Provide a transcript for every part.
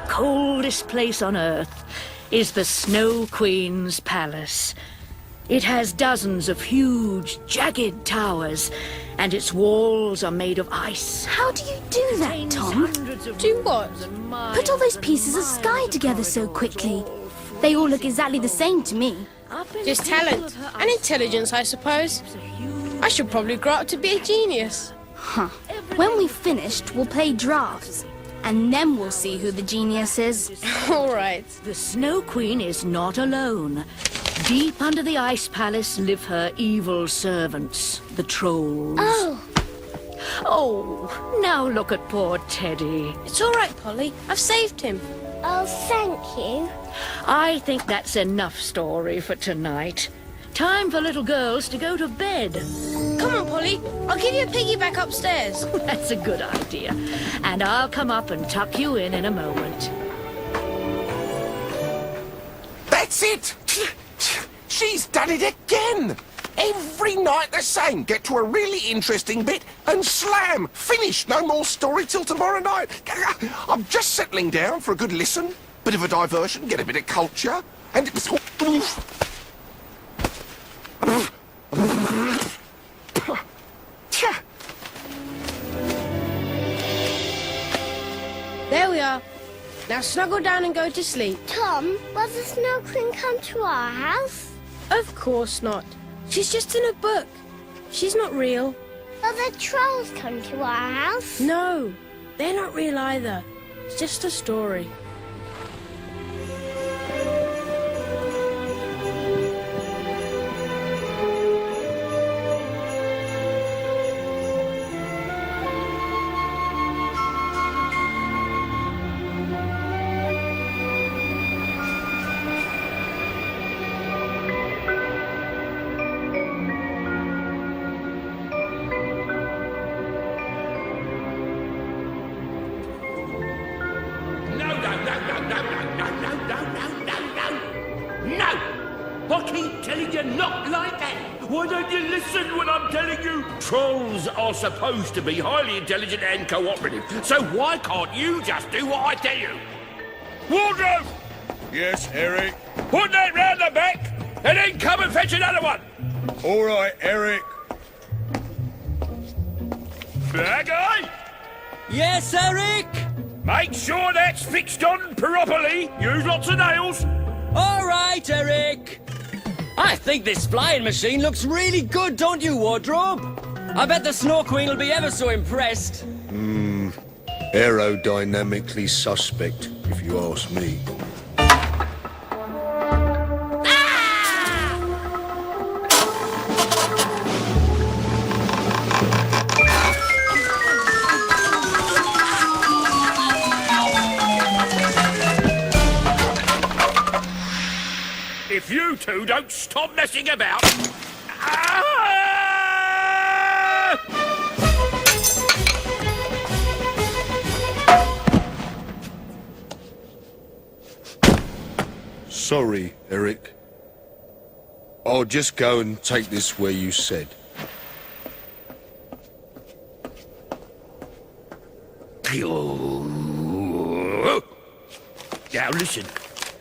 coldest place on Earth is the Snow Queen's palace. It has dozens of huge, jagged towers, and its walls are made of ice. How do you do that, Tom? Do what? Put all those pieces of sky together so quickly. They all look exactly the same to me. Just talent and intelligence, I suppose. I should probably grow up to be a genius. Huh. When we've finished, we'll play drafts. And then we'll see who the genius is. All right. The Snow Queen is not alone. Deep under the ice palace live her evil servants, the trolls. Oh, now look at poor Teddy. It's all right, Polly. I've saved him. Oh, thank you. I think that's enough story for tonight. Time for little girls to go to bed. Come on, Polly. I'll give you a piggyback upstairs. That's a good idea. And I'll come up and tuck you in a moment. That's it! She's done it again! Every night the same. Get to a really interesting bit and slam! Finish! No more story till tomorrow night. I'm just settling down for a good listen, bit of a diversion, get a bit of culture, and it was... There we are. Now snuggle down and go to sleep. Tom, will the Snow Queen come to our house? Of course not. She's just in a book. She's not real. Will the trolls come to our house? No, they're not real either. It's just a story. I keep telling you not like that. Why don't you listen when I'm telling you? Trolls are supposed to be highly intelligent and cooperative, so why can't you just do what I tell you? Wardrobe! Yes, Eric? Put that round the back, and then come and fetch another one. All right, Eric. That guy? Yes, Eric? Make sure that's fixed on properly. Use lots of nails. All right, Eric. I think this flying machine looks really good, don't you, Wardrobe? I bet the Snow Queen will be ever so impressed. Aerodynamically suspect, if you ask me. If you two don't stop messing about... Sorry, Eric. I'll just go and take this where you said. Now listen,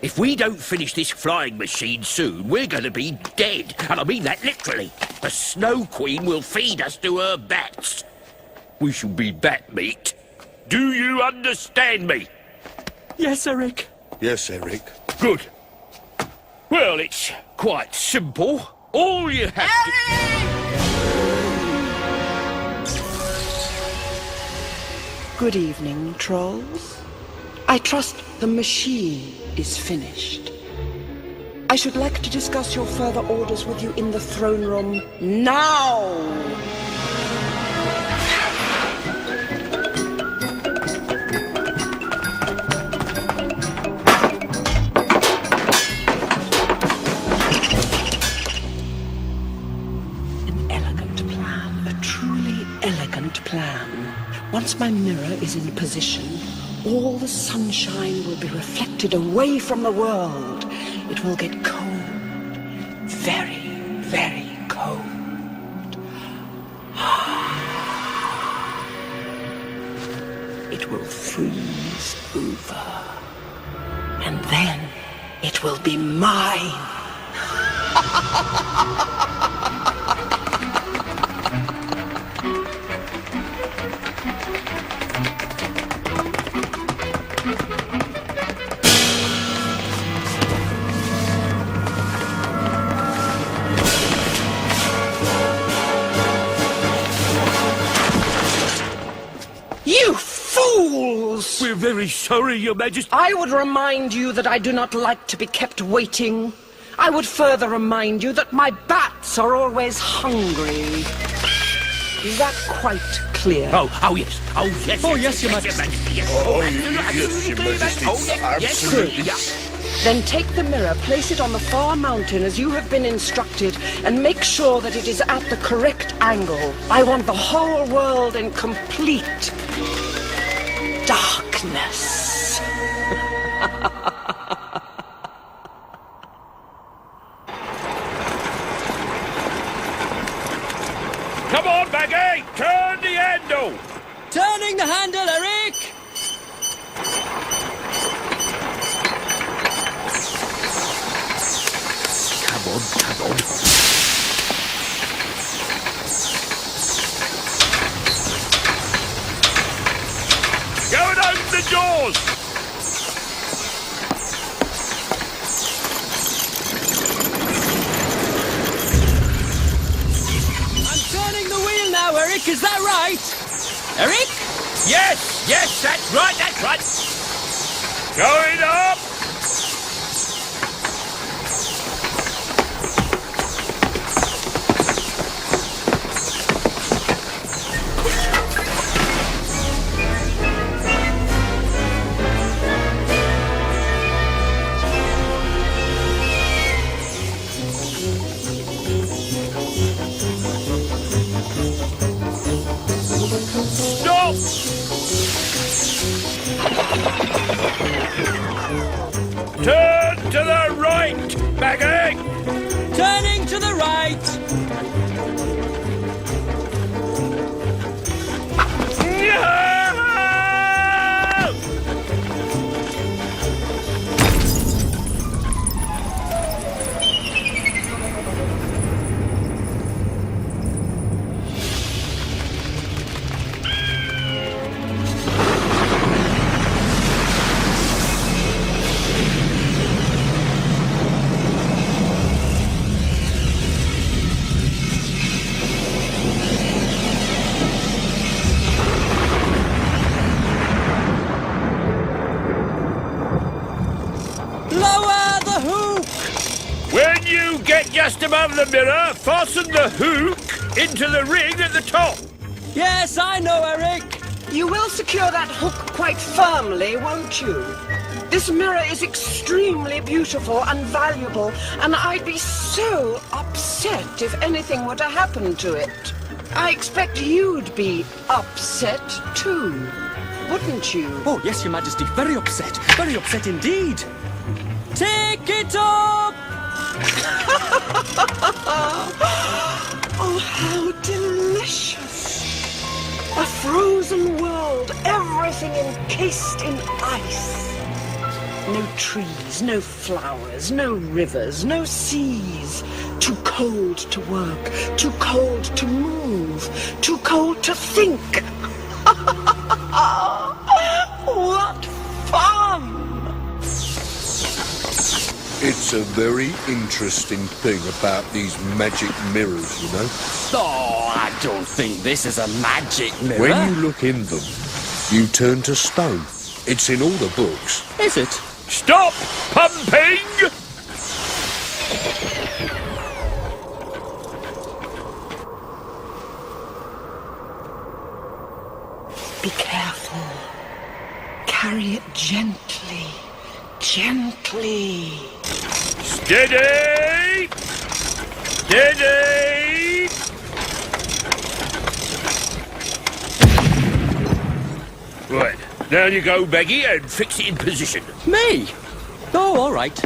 if we don't finish this flying machine soon, we're going to be dead. And I mean that literally. The Snow Queen will feed us to her bats. We shall be bat meat. Do you understand me? Yes, Eric. Yes, Eric. Good. Well, it's quite simple. All you have Good evening, trolls. I trust the machine is finished. I should like to discuss your further orders with you in the throne room now! An elegant plan, a truly elegant plan. Once my mirror is in position, all the sunshine will be reflected away from the world. It will get cold. Very, very cold. It will freeze over. And then it will be mine. You fools! We're very sorry, Your Majesty. I would remind you that I do not like to be kept waiting. I would further remind you that my bats are always hungry. Is that quite clear? Oh yes. Oh, yes. Oh, yes, Your Majesty. Yes. Oh, yes, Your Majesty. Oh, yes. Absolutely. Yes. Then take the mirror, place it on the far mountain as you have been instructed, and make sure that it is at the correct angle. I want the whole world in complete darkness. Come on, Baggy! Turn the handle! Turning the handle, Eric! Come on. Go and open the doors! I'm turning the wheel now, Eric, is that right? Eric? Yes, that's right. Going up! Stop! Turn to the right, Baggy! Turning to the right! No! Lower the hook! When you get just above the mirror, fasten the hook into the ring at the top. Yes, I know, Eric! You will secure that hook quite firmly, won't you? This mirror is extremely beautiful and valuable, and I'd be so upset if anything were to happen to it. I expect you'd be upset too, wouldn't you? Oh, yes, Your Majesty, very upset indeed. Take it up! Oh, how delicious! A frozen world, everything encased in ice. No trees, no flowers, no rivers, no seas. Too cold to work, too cold to move, too cold to think. What fun! It's a very interesting thing about these magic mirrors, you know. Oh, I don't think this is a magic mirror. When you look in them, you turn to stone. It's in all the books. Is it? Stop pumping! Be careful. Carry it gently, gently. Steady! Steady! Right, now you go, Baggy, and fix it in position. Me? Oh, all right.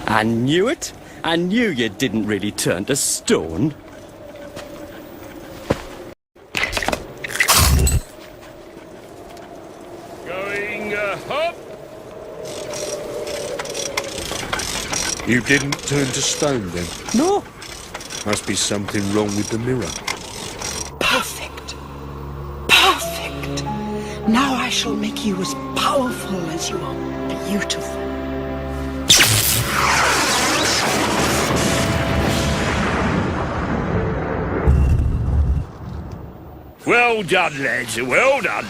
I knew it. I knew you didn't really turn to stone. Going up. You didn't turn to stone then? No. Must be something wrong with the mirror. Perfect. Perfect. Now I shall make you as powerful as you are beautiful. Well done, lads. Well done.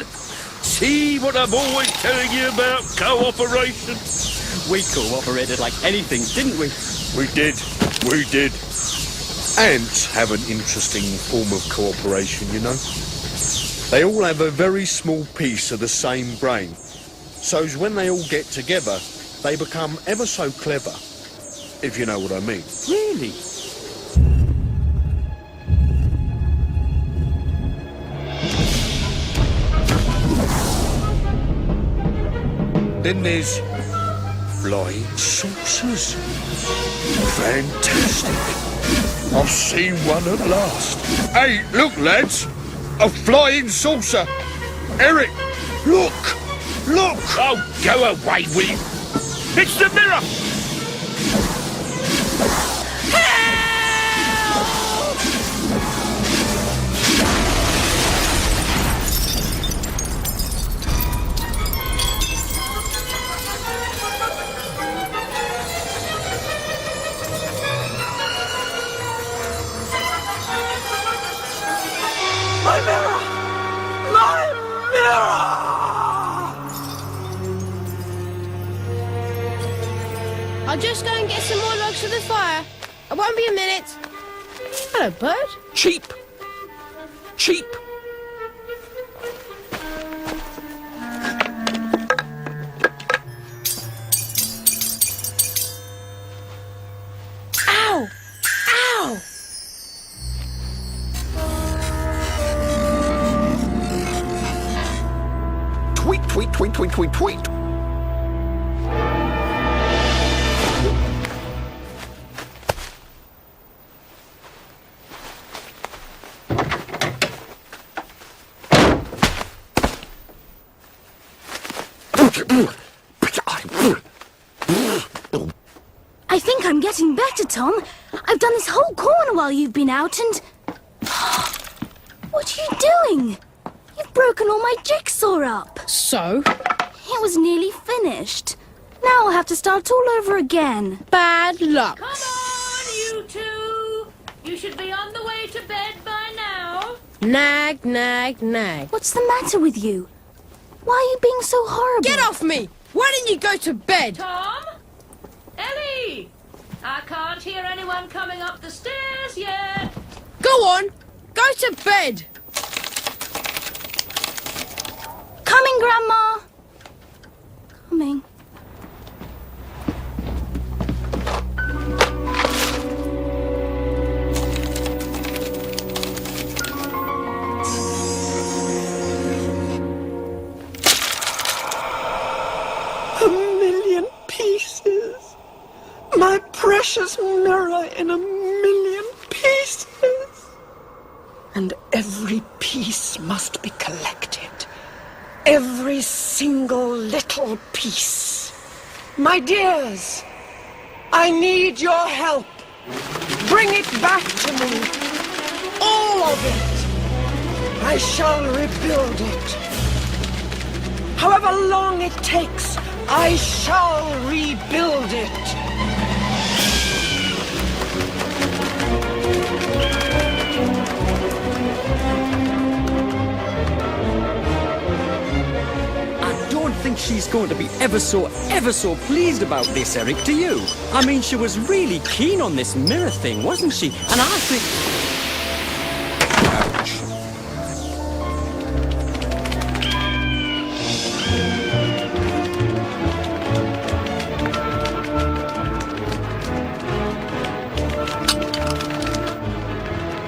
See what I'm always telling you about cooperation? We cooperated like anything, didn't we? We did. We did. Ants have an interesting form of cooperation, you know. They all have a very small piece of the same brain. So when they all get together, they become ever so clever, if you know what I mean. Really? Then there's flying saucers. Fantastic. I've seen one at last. Hey, look, lads. A flying saucer. Eric, look. Look. Oh, go away, will you? It's the mirror! My mirror! My mirror! I'll just go and get some more logs for the fire. I won't be a minute. Hello, bird. Cheap. Cheap. Ow! Ow! Tweet, tweet, tweet, tweet, tweet, tweet. I think I'm getting better, Tom. I've done this whole corner while you've been out and... What are you doing? You've broken all my jigsaw up. So? It was nearly finished. Now I'll have to start all over again. Bad luck. Come on, you two! You should be on the way to bed by now. Nag, nag, nag. What's the matter with you? Why are you being so horrible? Get off me! Why didn't you go to bed? Tom? Ellie! I can't hear anyone coming up the stairs yet. Go on! Go to bed! Coming, Grandma! Coming. A million pieces. My precious mirror in a million pieces. And every piece must be collected. Every single little piece. My dears, I need your help. Bring it back to me. All of it. I shall rebuild it. However long it takes, I shall rebuild it. I don't think she's going to be ever so pleased about this, Eric, do you? I mean, she was really keen on this mirror thing, wasn't she? And I think...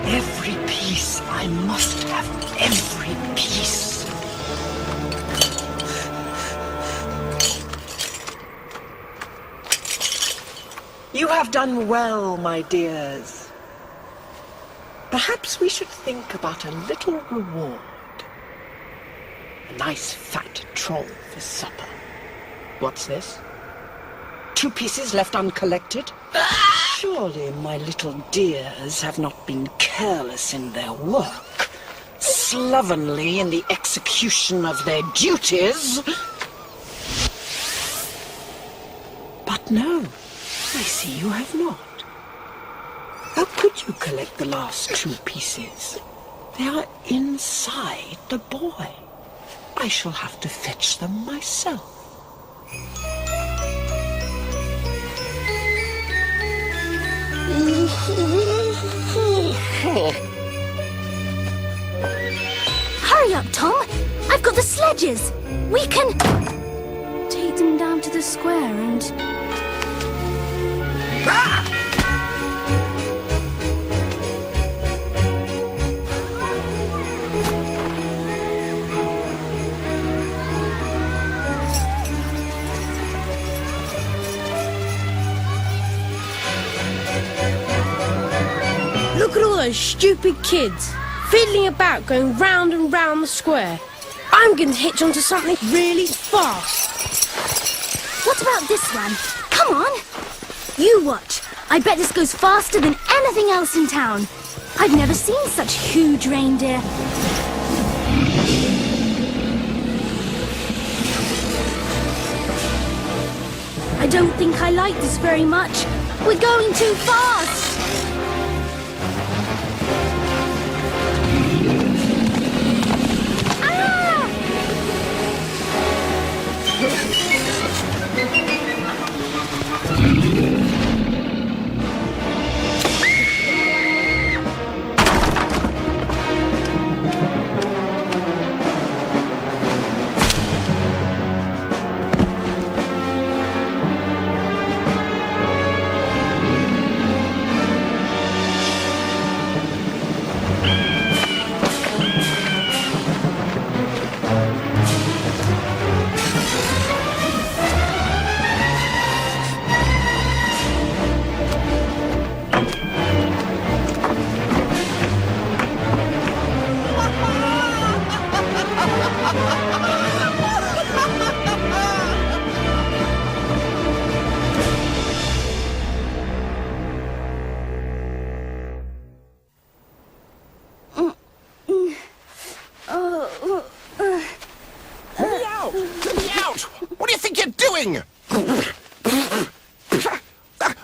Every piece, I must have every piece. You have done well, my dears. Perhaps we should think about a little reward. A nice fat troll for supper. What's this? 2 pieces left uncollected? Surely my little dears have not been careless in their work, slovenly in the execution of their duties. But no, I see you have not. How could you collect the last 2 pieces? They are inside the boy. I shall have to fetch them myself. Hurry up, Tom. I've got the sledges. We can take them down to the square and... Look at all those stupid kids fiddling about, going round and round the square. I'm going to hitch onto something really fast. What about this one? Come on. You watch. I bet this goes faster than anything else in town. I've never seen such huge reindeer. I don't think I like this very much. We're going too fast. What do you think you're doing?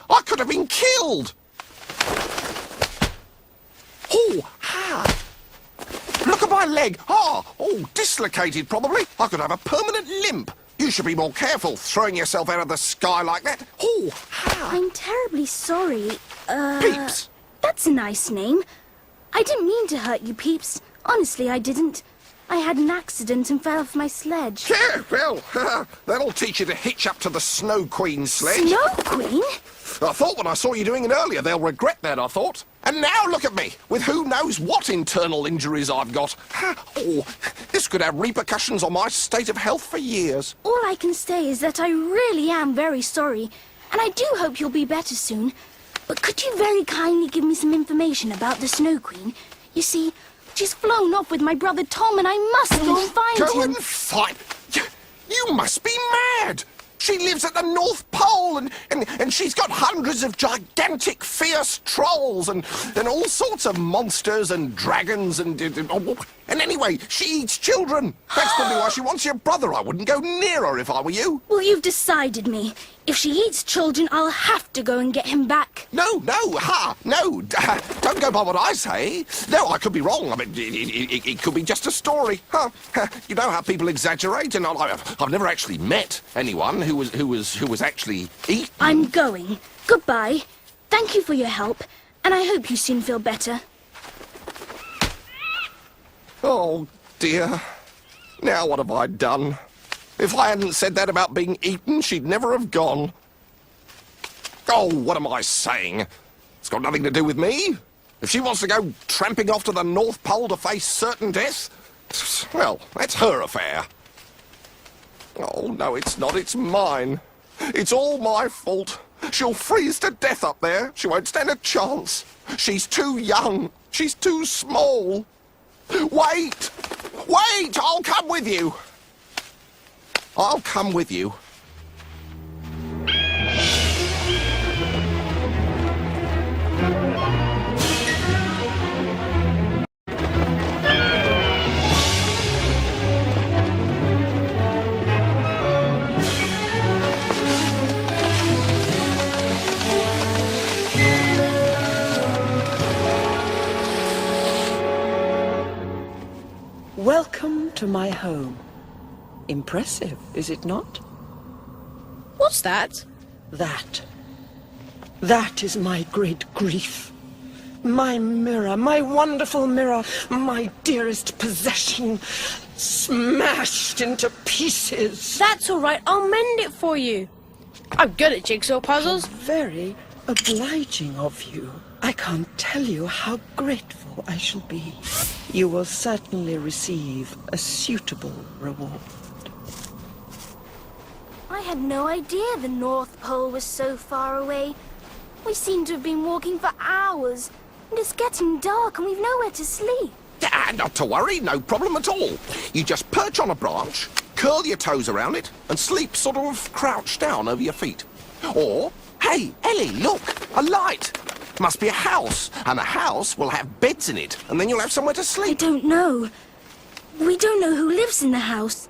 I could have been killed. Oh, look at my leg. Oh, dislocated probably. I could have a permanent limp. You should be more careful throwing yourself out of the sky like that. I'm terribly sorry. Peeps. That's a nice name. I didn't mean to hurt you, Peeps. Honestly, I didn't. I had an accident and fell off my sledge. Yeah, well, that'll teach you to hitch up to the Snow Queen sledge. Snow Queen? I thought when I saw you doing it earlier, they'll regret that, I thought. And now look at me, with who knows what internal injuries I've got. Oh, this could have repercussions on my state of health for years. All I can say is that I really am very sorry, and I do hope you'll be better soon. But could you very kindly give me some information about the Snow Queen? You see, she's flown off with my brother Tom, and I must go and find him. Go and find... You must be mad! She lives at the North Pole, and she's got hundreds of gigantic, fierce trolls, and all sorts of monsters and dragons, and anyway, she eats children. That's probably why she wants your brother. I wouldn't go near her if I were you. Well, you've decided me. If she eats children, I'll have to go and get him back. No, don't go by what I say. No, I could be wrong. I mean, it could be just a story. You know how people exaggerate, and I've never actually met anyone who was actually eaten. I'm going. Goodbye. Thank you for your help, and I hope you soon feel better. Oh, dear. Now what have I done? If I hadn't said that about being eaten, she'd never have gone. Oh, what am I saying? It's got nothing to do with me. If she wants to go tramping off to the North Pole to face certain death, well, that's her affair. Oh, no, it's not. It's mine. It's all my fault. She'll freeze to death up there. She won't stand a chance. She's too young. She's too small. Wait! Wait! I'll come with you. I'll come with you. Welcome to my home. Impressive, is it not? What's that? That is my great grief. My mirror, my wonderful mirror, my dearest possession, smashed into pieces. That's all right. I'll mend it for you. I'm good at jigsaw puzzles. Very obliging of you. I can't tell you how grateful I shall be. You will certainly receive a suitable reward. I had no idea the North Pole was so far away. We seem to have been walking for hours, and it's getting dark and we've nowhere to sleep. Not to worry, no problem at all. You just perch on a branch, curl your toes around it, and sleep sort of crouched down over your feet. Or, hey, Ellie, look, a light. Must be a house, and a house will have beds in it, and then you'll have somewhere to I sleep. don't know. We don't know who lives in the house.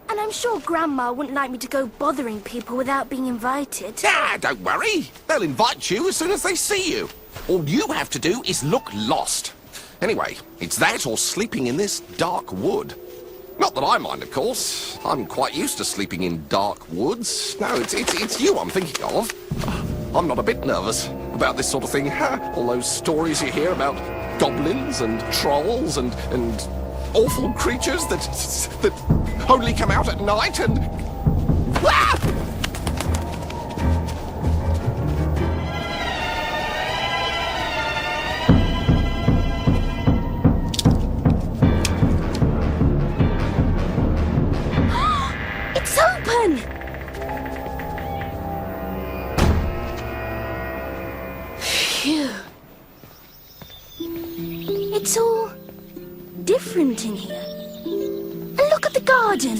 And I'm sure Grandma wouldn't like me to go bothering people without being invited. Don't worry. They'll invite you as soon as they see you. All you have to do is look lost. Anyway, it's that or sleeping in this dark wood. Not that I mind, of course. I'm quite used to sleeping in dark woods. No, it's you I'm thinking of. I'm not a bit nervous about this sort of thing. All those stories you hear about goblins and trolls and awful creatures that only come out at night and... Ah! It's open! Phew. It's all different in here. And look at the garden.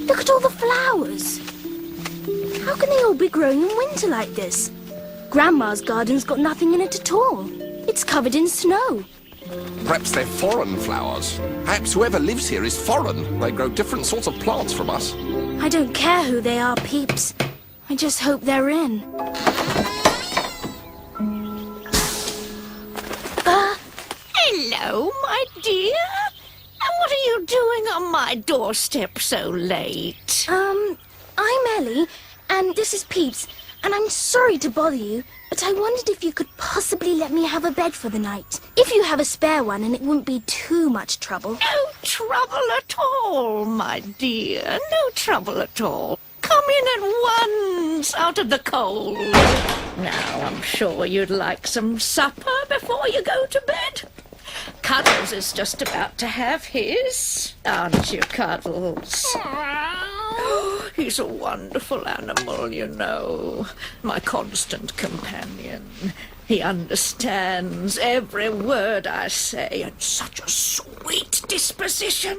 Look at all the flowers. How can they all be growing in winter like this? Grandma's garden's got nothing in it at all. It's covered in snow. Perhaps they're foreign flowers. Perhaps whoever lives here is foreign. They grow different sorts of plants from us. I don't care who they are, Peeps. I just hope they're in. Hello, my dear. And what are you doing on my doorstep so late? I'm Ellie, and this is Peeps, and I'm sorry to bother you, but I wondered if you could possibly let me have a bed for the night. If you have a spare one and it wouldn't be too much trouble. No trouble at all, my dear. No trouble at all. Come in at once, out of the cold. Now, I'm sure you'd like some supper before you go to bed. Cuddles is just about to have his, aren't you, Cuddles? He's a wonderful animal, you know. My constant companion. He understands every word I say, and such a sweet disposition.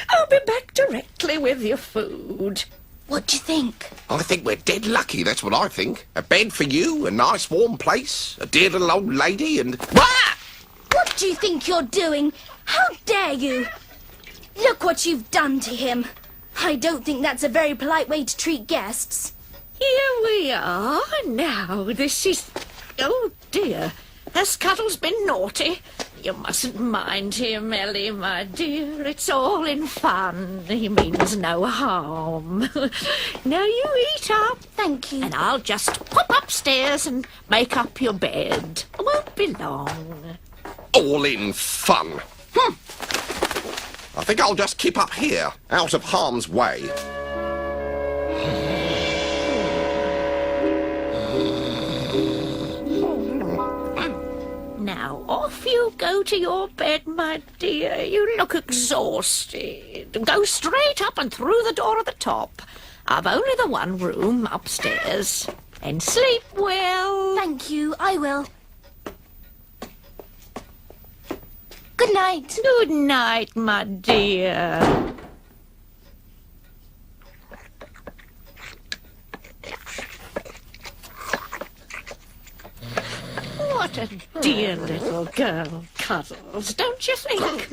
I'll be back directly with your food. What do you think? I think we're dead lucky, that's what I think. A bed for you, a nice warm place, a dear little old lady, and... Ah! What do you think you're doing? How dare you? Look what you've done to him. I don't think that's a very polite way to treat guests. Here we are. Now, this is... Oh, dear. Has Cuddles been naughty? You mustn't mind him, Ellie, my dear. It's all in fun. He means no harm. Now you eat up. Thank you. And I'll just pop upstairs and make up your bed. It won't be long. All in fun. I think I'll just keep up here, out of harm's way. Now, off you go to your bed, my dear. You look exhausted. Go straight up and through the door at the top. I've only the one room upstairs. And sleep well. Thank you, I will. Good night. Good night, my dear. What a dear little girl, Cuddles, don't you think?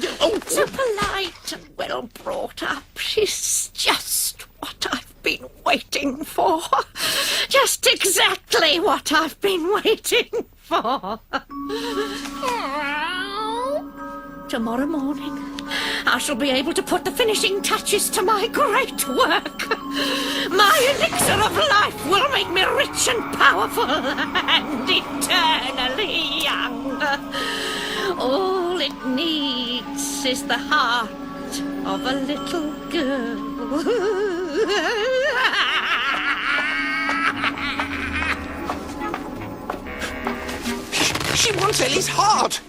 So polite and well brought up. She's just what I've been waiting for. Just exactly what I've been waiting for. Tomorrow morning, I shall be able to put the finishing touches to my great work. My elixir of life will make me rich and powerful and eternally young. All it needs is the heart of a little girl. She wants Ellie's heart.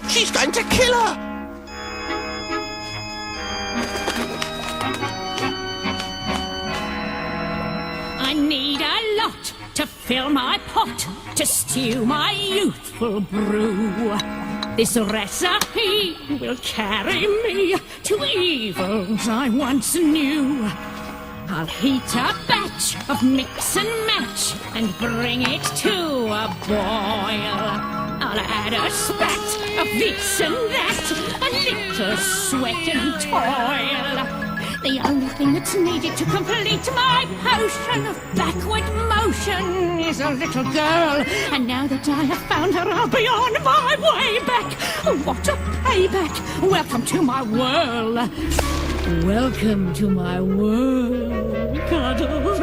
She's going to kill her. I need a lot to fill my pot, to stew my youthful brew. This recipe will carry me to evils I once knew. I'll heat a batch of mix and match and bring it to a boil. I'll add a spat of this and that, a little sweat and toil. The only thing that's needed to complete my potion of backward motion is a little girl. And now that I have found her, I'll be on my way back. What a payback! Welcome to my world. Welcome to my world, Cuddles.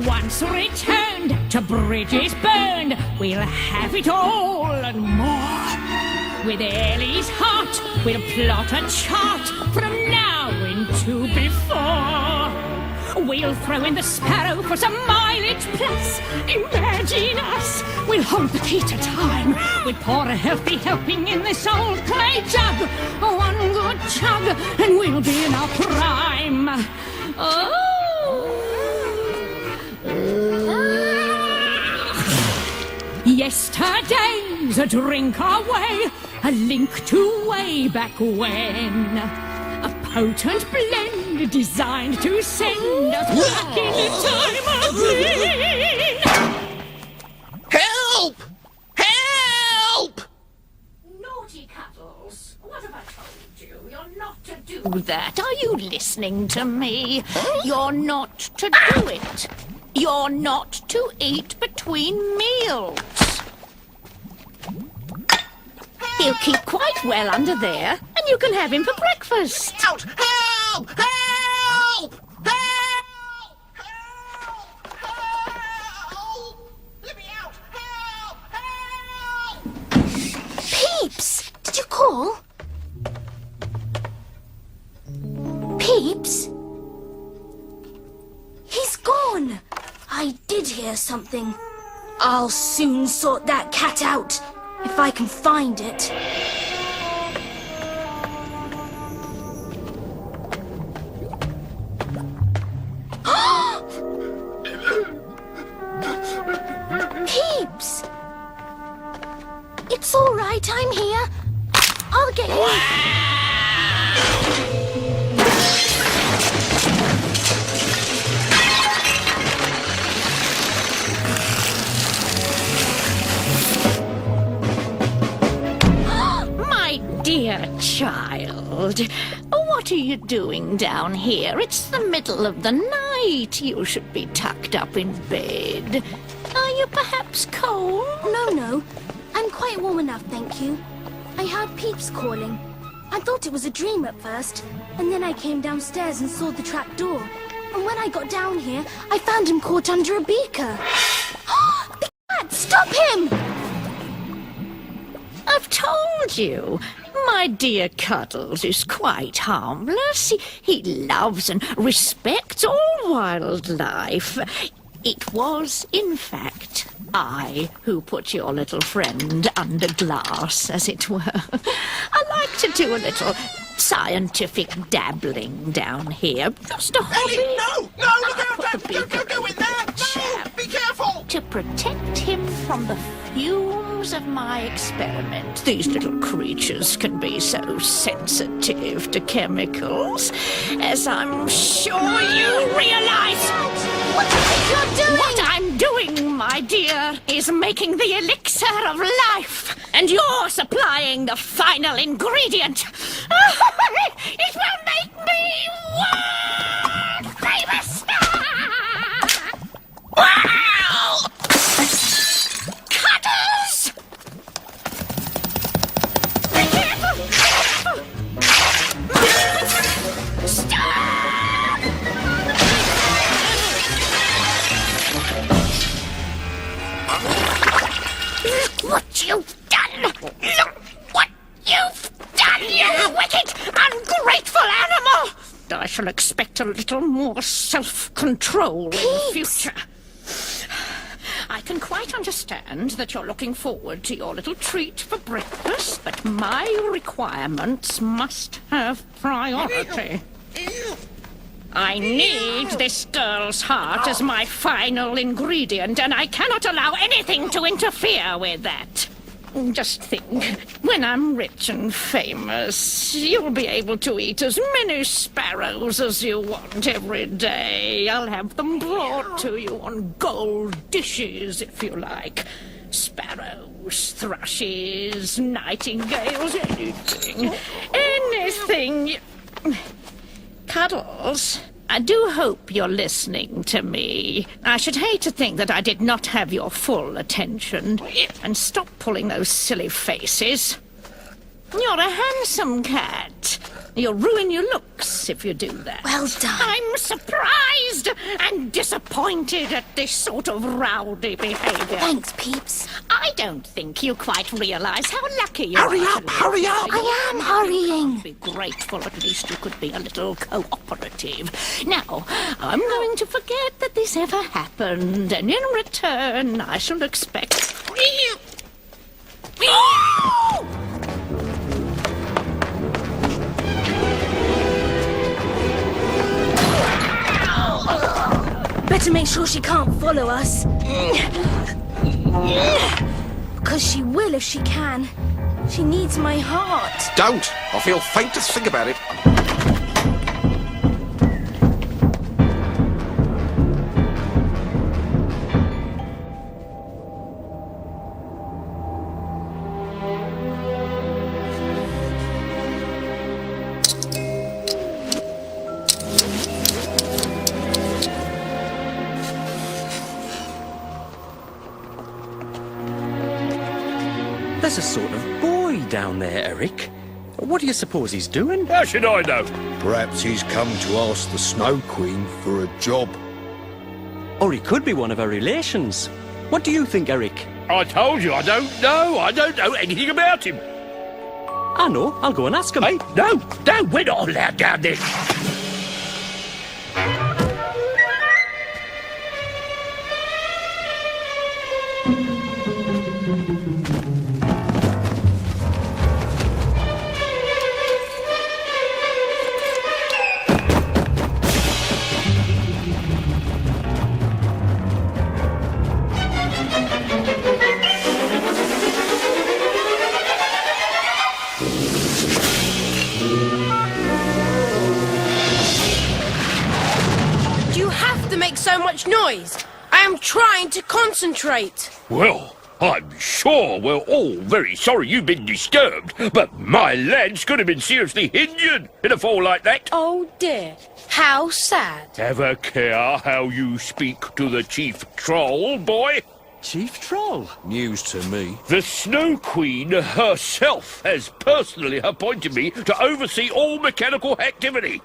Once returned to bridges burned, we'll have it all and more. With Ellie's heart, we'll plot a chart from now into before. We'll throw in the sparrow for some mileage plus. Imagine us, we'll hold the key to time. We'll pour a healthy helping in this old clay jug. One good chug, and we'll be in our prime. Oh! Yesterday's a drink away, a link to way back when. A potent blend designed to send us back in time again. Help! Help! Naughty Cuddles, what have I told you? You're not to do that. Are you listening to me? You're not to do it. You're not to eat between meals. He'll keep quite well under there, and you can have him for breakfast. Out! Help! Help! Help! Help! Let me out! Help! Help! Peeps! Did you call? Peeps? He's gone! I did hear something. I'll soon sort that cat out, if I can find it. Peeps! It's all right, I'm here. I'll get you. Dear child, what are you doing down here? It's the middle of the night. You should be tucked up in bed. Are you perhaps cold? No. I'm quite warm enough, thank you. I heard Peeps calling. I thought it was a dream at first, and then I came downstairs and saw the trap door. And when I got down here, I found him caught under a beaker. The cat! Stop him! I've told you. My dear Cuddles is quite harmless. He loves and respects all wildlife. It was, in fact, I who put your little friend under glass, as it were. I like to do a little scientific dabbling down here. Just a hobby. Ellie, no! Look out! Don't go in there! No! Be careful! To protect him from the fumes of my experiment. These little creatures can be so sensitive to chemicals, as I'm sure you realize. What do you think you're doing? What I'm doing, my dear, is making the elixir of life, and you're supplying the final ingredient. It will make me world famous. Wow! Cuddles! Be careful! Stop! Look what you've done! Look what you've done, you wicked, ungrateful animal! I shall expect a little more self-control in the future. I can quite understand that you're looking forward to your little treat for breakfast, but my requirements must have priority. I need this girl's heart as my final ingredient, and I cannot allow anything to interfere with that. Just think, when I'm rich and famous, you'll be able to eat as many sparrows as you want every day. I'll have them brought to you on gold dishes, if you like. Sparrows, thrushes, nightingales, anything. Anything. Cuddles, I do hope you're listening to me. I should hate to think that I did not have your full attention. And stop pulling those silly faces. You're a handsome cat. You'll ruin your looks if you do that. Well done. I'm surprised and disappointed at this sort of rowdy behavior. Thanks, Peeps. I don't think you quite realize how lucky you are. Hurry up! I am hurrying. Be grateful, at least you could be a little cooperative. Now, I'm going to forget that this ever happened, and in return, I shall expect... Better make sure she can't follow us. Because she will if she can. She needs my heart. Don't! I feel faint to think about it. There's a sort of boy down there, Eric. What do you suppose he's doing? How should I know? Perhaps he's come to ask the Snow Queen for a job. Or he could be one of her relations. What do you think, Eric? I told you I don't know. I don't know anything about him. I know. I'll go and ask him. Hey, no, we're not allowed down there. So much noise. I am trying to concentrate. Well, I'm sure we're all very sorry you've been disturbed, but my lads could have been seriously injured in a fall like that. Oh dear, how sad. Have a care how you speak to the Chief Troll, boy. Chief Troll? News to me. The Snow Queen herself has personally appointed me to oversee all mechanical activity.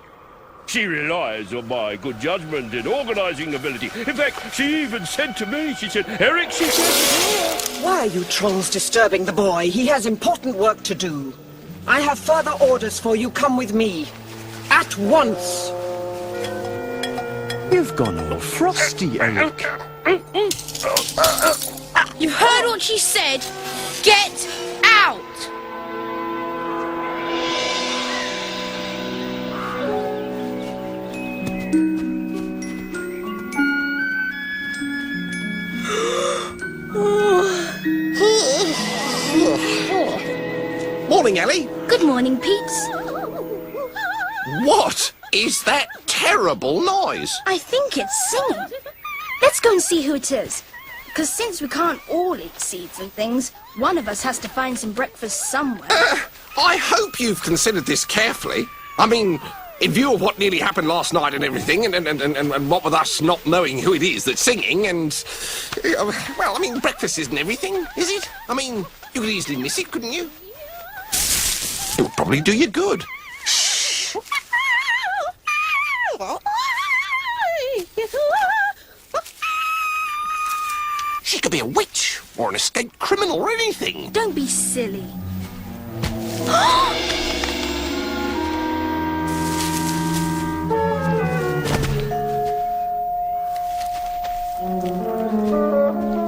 She relies on my good judgment and organising ability. In fact, she even said to me, she said, Eric, she said... Why are you trolls disturbing the boy? He has important work to do. I have further orders for you. Come with me. At once. You've gone all frosty, Eric. You've heard what she said. Get out! Morning, Ellie. Good morning, Pete's. What is that terrible noise? I think it's singing. Let's go and see who it is. Because since we can't all eat seeds and things, one of us has to find some breakfast somewhere. I hope you've considered this carefully. I mean, in view of what nearly happened last night and everything, and what with us not knowing who it is that's singing, and... well, I mean, breakfast isn't everything, is it? I mean, you could easily miss it, couldn't you? It would probably do you good. She could be a witch, or an escaped criminal, or anything. Don't be silly.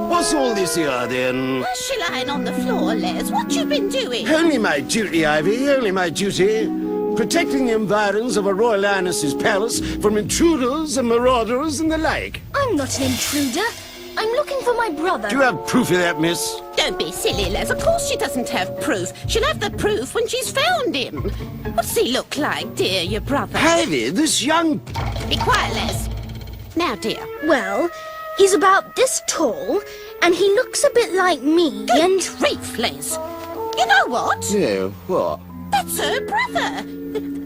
What's all this here, then? Why's she lying on the floor, Les? What you been doing? Only my duty, Ivy, only my duty. Protecting the environs of Her Royal Highness's palace from intruders and marauders and the like. I'm not an intruder. I'm looking for my brother. Do you have proof of that, miss? Don't be silly, Les. Of course she doesn't have proof. She'll have the proof when she's found him. What's he look like, dear, your brother? Ivy, this young... Be quiet, Les. Now, dear. Well, he's about this tall, and he looks a bit like me, Good grief, Les. You know what? Yeah, what? That's her brother.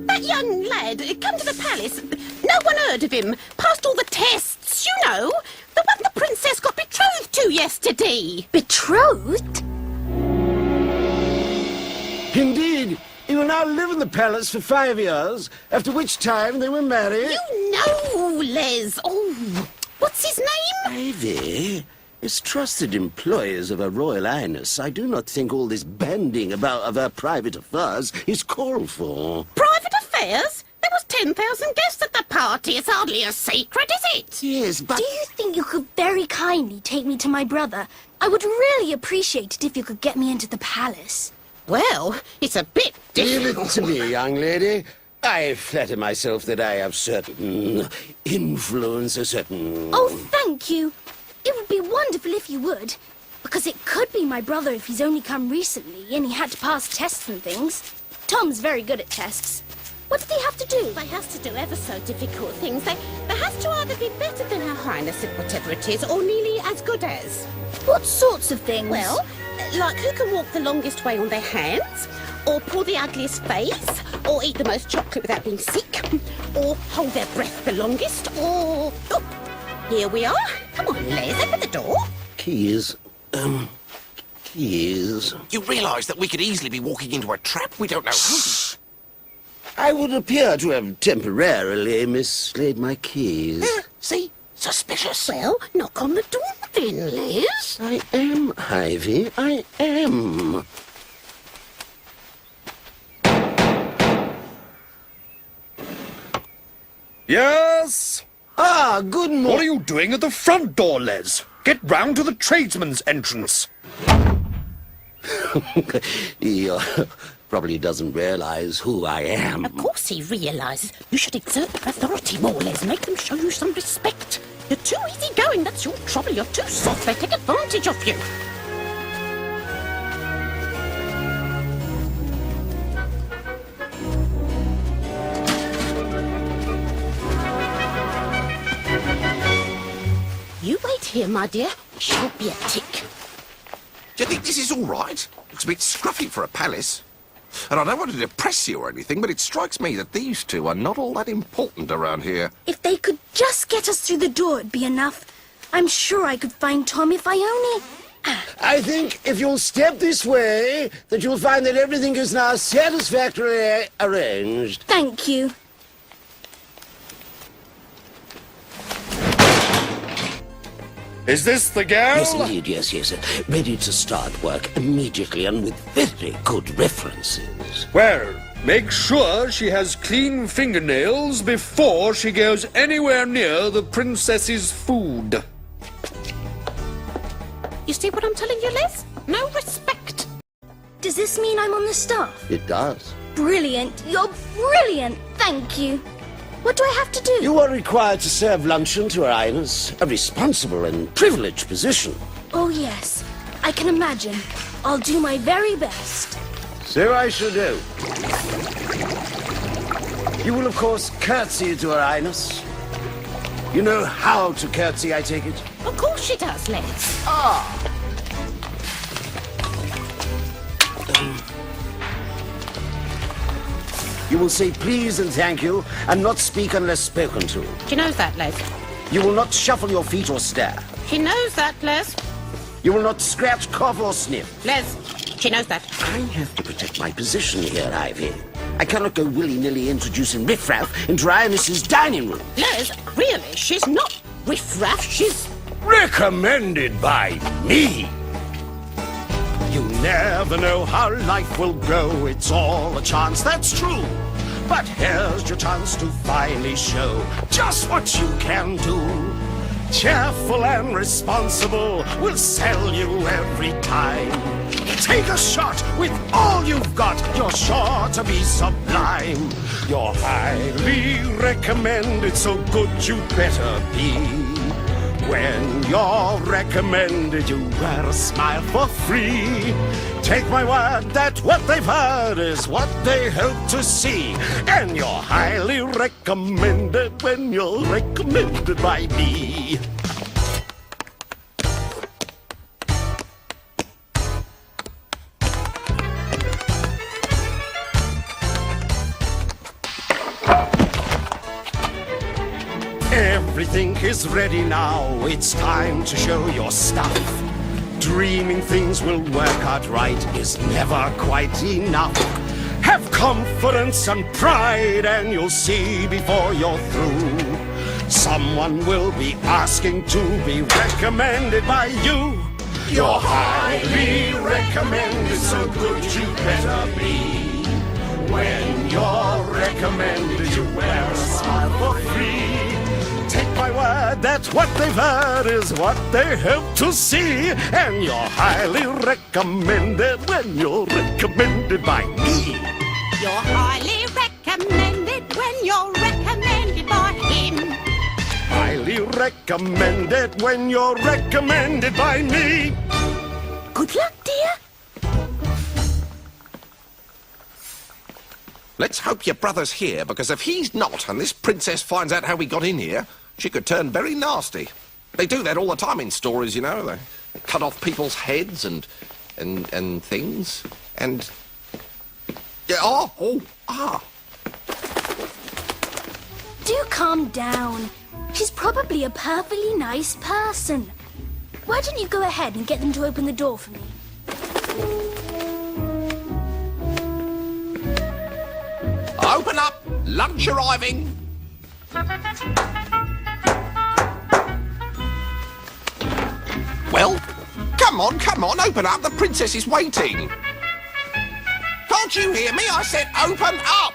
That young lad, come to the palace. No one heard of him. Passed all the tests, you know. The one the princess got betrothed to yesterday. Betrothed? Indeed. He will now live in the palace for 5 years, after which time they will marry... You know, Les. Oh, what's his name? Ivy, as trusted employers of Her Royal Highness, I do not think all this banding about of her private affairs is called for. Private affairs? There was 10,000 guests at the party. It's hardly a secret, is it? Yes, but... Do you think you could very kindly take me to my brother? I would really appreciate it if you could get me into the palace. Well, it's a bit Leave difficult. it to me, young lady. I flatter myself that I have certain influence, a certain... Oh, thank you. It would be wonderful if you would. Because it could be my brother if he's only come recently and he had to pass tests and things. Tom's very good at tests. What did he have to do? They has to do ever so difficult things. They has to either be better than Her Highness at whatever it is, or nearly as good as. What sorts of things? Well, like who can walk the longest way on their hands, or pull the ugliest face, or eat the most chocolate without being sick, or hold their breath the longest, or... Oh, here we are. Come on, Les, open the door. Keys. Keys. You realise that we could easily be walking into a trap? We don't know who. I would appear to have temporarily mislaid my keys. See? Suspicious. Well, knock on the door then, Les. I am, Ivy, I am. Yes? Ah, good morning. What are you doing at the front door, Les? Get round to the tradesman's entrance. He probably doesn't realize who I am. Of course he realises. You should exert your authority more, Les. Make them show you some respect. You're too easygoing. That's your trouble. You're too soft. They take advantage of you. You wait here, my dear. She'll be a tick. Do you think this is all right? Looks a bit scruffy for a palace. And I don't want to depress you or anything, but it strikes me that these two are not all that important around here. If they could just get us through the door, it'd be enough. I'm sure I could find Tom if I only... I think if you'll step this way, that you'll find that everything is now satisfactorily arranged. Thank you. Is this the girl? Yes, indeed, yes. Ready to start work immediately and with very good references. Well, make sure she has clean fingernails before she goes anywhere near the princess's food. You See what I'm telling you, Les? No respect. Does this mean I'm on the staff? It does. Brilliant. You're brilliant. Thank you. What do I have to do? You are required to serve luncheon to Her Highness, a responsible and privileged position. Oh, yes. I can imagine. I'll do my very best. So I shall do. You will, of course, curtsy to Her Highness. You know how to curtsy, I take it? Of course she does, Les. You will say please and thank you, and not speak unless spoken to. She knows that, Les. You will not shuffle your feet or stare. She knows that, Les. You will not scratch, cough, or sniff. Les, she knows that. I have to protect my position here, Ivy. I cannot go willy-nilly introducing riffraff into Her Highness's dining room. Les, really, she's not riffraff, she's... Recommended by me. You never know how life will go. It's all a chance, that's true. But here's your chance to finally show just what you can do. Cheerful and responsible will sell you every time. Take a shot with all you've got. You're sure to be sublime. You're highly recommended, so good you better be. When you're recommended, you wear a smile for free. Take my word that what they've heard is what they hope to see. And you're highly recommended when you're recommended by me. Everything is ready now, it's time to show your stuff. Dreaming things will work out right is never quite enough. Have confidence and pride and you'll see before you're through. Someone will be asking to be recommended by you. You're highly recommended, so good you better be. When you're recommended, you wear a smile for free. Take my word that what they've heard is what they hope to see. And you're highly recommended when you're recommended by me. You're highly recommended when you're recommended by him. Highly recommended when you're recommended by me. Good luck, dear. Let's hope your brother's here, because if he's not, and this princess finds out how we got in here, she could turn very nasty. They do that all the time in stories, you know. They cut off people's heads and things. And... yeah, Do calm down. She's probably a perfectly nice person. Why don't you go ahead and get them to open the door for me? Open up! Lunch arriving! Well, come on, open up! The princess is waiting! Can't you hear me? I said open up!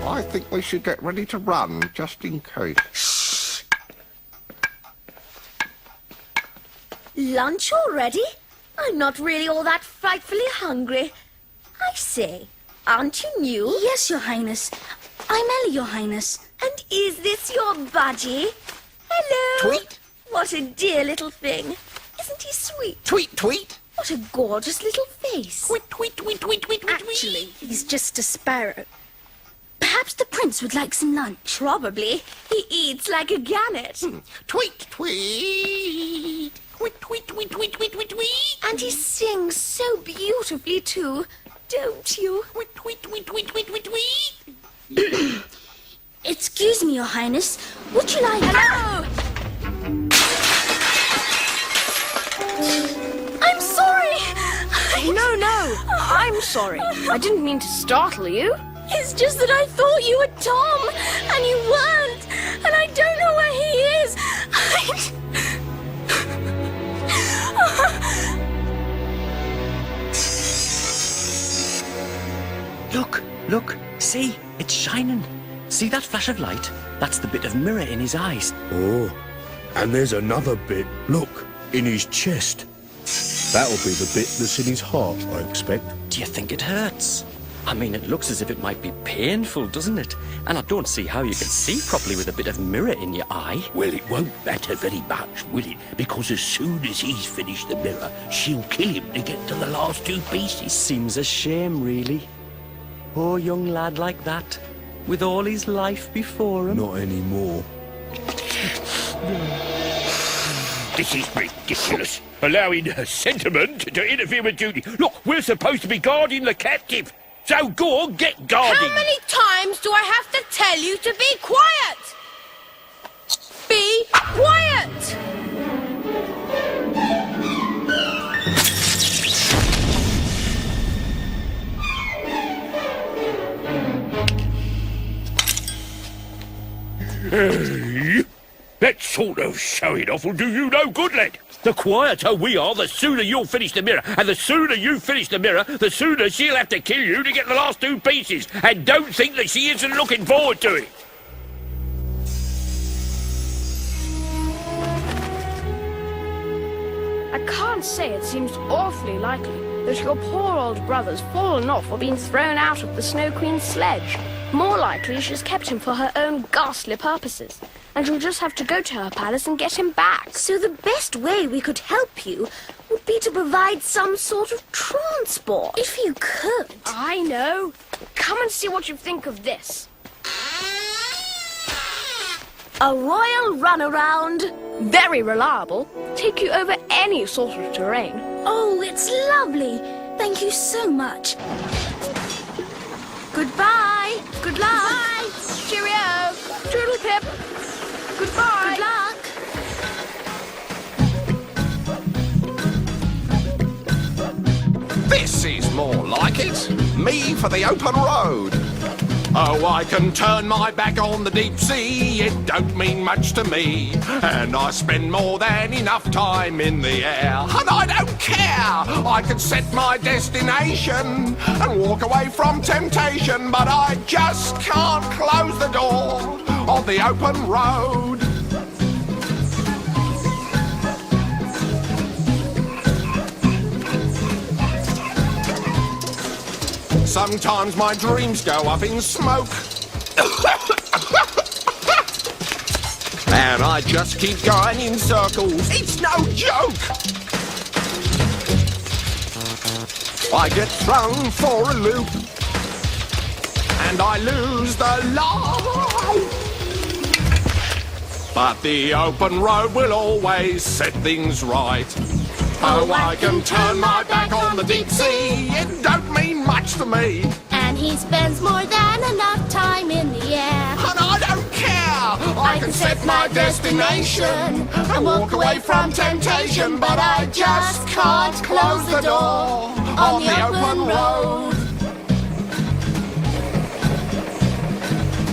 I think we should get ready to run, just in case. Lunch already? I'm not really all that frightfully hungry. I say, aren't you new? Yes, Your Highness. I'm Ellie, Your Highness. And is this your budgie? Hello. Tweet? What a dear little thing. Isn't he sweet? Tweet, tweet! What a gorgeous little face. Tweet, tweet, tweet, tweet, tweet, tweet. Actually, he's just a sparrow. Perhaps the prince would like some lunch. Probably. He eats like a gannet. Tweet, tweet! Tweet, tweet, tweet, tweet, tweet, tweet, tweet! And he sings so beautifully too, don't you? Tweet, tweet, tweet, tweet, tweet, tweet, tweet! Excuse me, Your Highness. Would you like... Hello! I'm sorry! No, I'm sorry. I didn't mean to startle you. It's just that I thought you were Tom, and you weren't, and I don't know where he is. Look, see, it's shining. See that flash of light? That's the bit of mirror in his eyes. Oh, and there's another bit, look, in his chest. That'll be the bit that's in his heart, I expect. Do you think it hurts? I mean, it looks as if it might be painful, doesn't it? And I don't see how you can see properly with a bit of mirror in your eye. Well, it won't matter very much, will it? Because as soon as he's finished the mirror, she'll kill him to get to the last two pieces. Seems a shame, really. Poor young lad like that, with all his life before him. Not anymore. This is ridiculous. Allowing her sentiment to interfere with duty. Look, we're supposed to be guarding the captive. So go on, get guarding. How many times do I have to tell you to be quiet? Be quiet! That sort of showing off will do you no good, lad. The quieter we are, the sooner you'll finish the mirror. And the sooner you finish the mirror, the sooner she'll have to kill you to get the last two pieces. And don't think that she isn't looking forward to it. I can't say it seems awfully likely that your poor old brother's fallen off or been thrown out of the Snow Queen's sledge. More likely she's kept him for her own ghastly purposes, and you'll just have to go to her palace and get him back. So the best way we could help you would be to provide some sort of transport. If you could. I know. Come and see what you think of this. A royal runaround. Very reliable. Take you over any sort of terrain. Oh, it's lovely. Thank you so much. Goodbye. Good luck. Bye. Cheerio. Toodle pip. Goodbye. Good luck. This is more like it. Me for the open road. Oh, I can turn my back on the deep sea, it don't mean much to me. And I spend more than enough time in the air, and I don't care. I can set my destination and walk away from temptation, but I just can't close the door on the open road. Sometimes my dreams go up in smoke. And I just keep going in circles. It's no joke. I get thrown for a loop. And I lose the light. But the open road will always set things right. Oh, I can turn my back on the deep sea. It don't mean much to me. And he spends more than enough time in the air. And I don't care. I can set my destination and walk away from temptation, but I just can't close the door on the open road.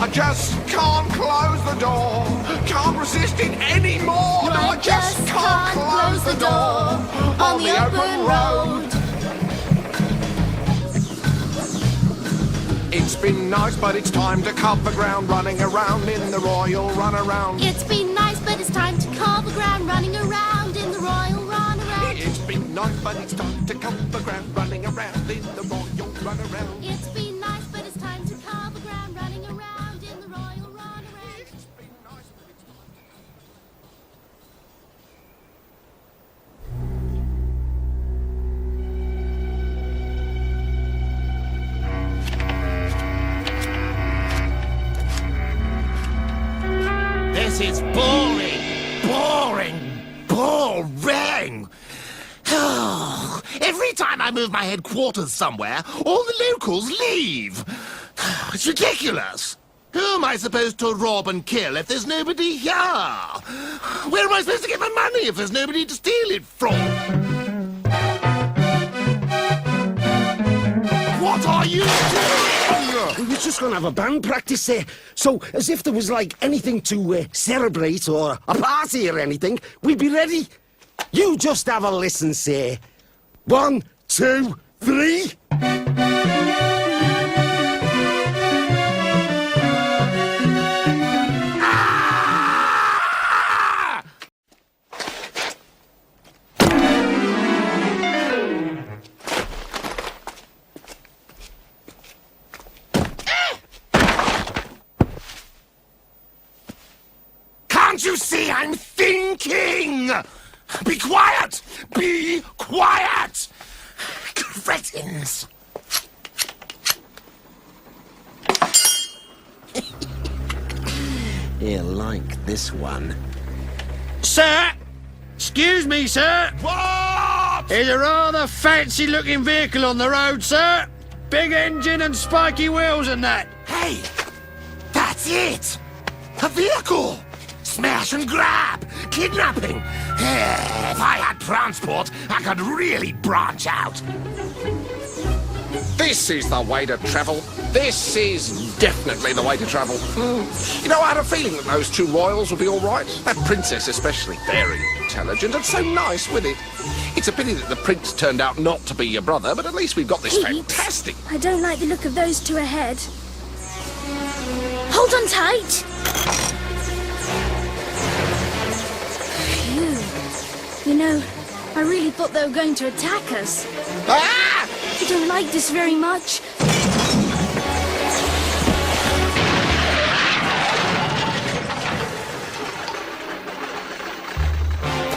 I just can't close the door. Can't resist it anymore. No, I just can't close the door on the open road. It's been nice, but it's time to cover ground, running around in the royal runaround. It's been nice, but it's time to cover ground, running around in the royal runaround. It's been nice, but it's time to cover ground, running around in the royal runaround. It's been nice, but it's time to cover ground, running around in the royal runaround. This is boring, boring. Every time I move my headquarters somewhere, all the locals leave. It's ridiculous. Who am I supposed to rob and kill if there's nobody here? Where am I supposed to get my money if there's nobody to steal it from? What are you doing? We was just going to have a band practice there. So, as if there was, like, anything to celebrate or a party or anything, we'd be ready. You just have a listen, sir. 1, 2, 3. Can't you see I'm thinking? Be quiet! Be quiet! Cretins! He'll like this one. Sir! Excuse me, sir! What? There's a rather fancy-looking vehicle on the road, sir. Big engine and spiky wheels and that. Hey! That's it! A vehicle! Smash and grab! Kidnapping! If I had transport, I could really branch out. This is the way to travel. This is definitely the way to travel. You know, I had a feeling that those two royals would be all right. That princess especially. Very intelligent and so nice with it. It's a pity that the prince turned out not to be your brother, but at least we've got this Pete, fantastic... I don't like the look of those two ahead. Hold on tight! Phew. You know, I really thought they were going to attack us. Ah! I don't like this very much.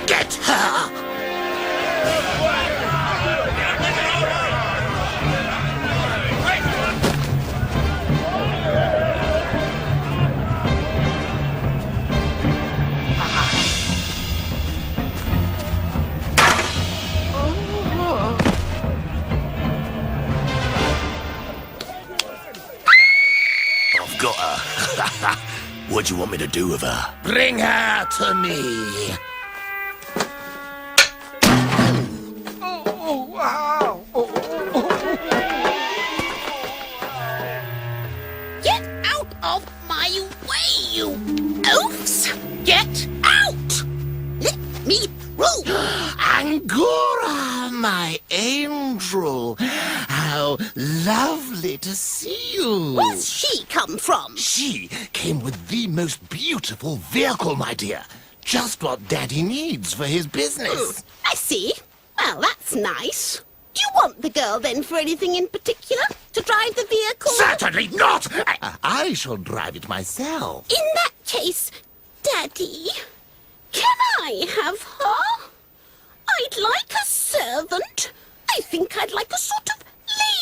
Get her! I've got her. What do you want me to do with her? Bring her to me. Get out of my way, you oafs! Get out! Let me through! Angora, my angel. How lovely to see you. Where's she come from? She came with the most beautiful vehicle, my dear. Just what Daddy needs for his business. I see. Well, that's nice. Do you want the girl, then, for anything in particular? To drive the vehicle? Certainly not! I shall drive it myself. In that case, Daddy, can I have her? I'd like a servant. I think I'd like a sort of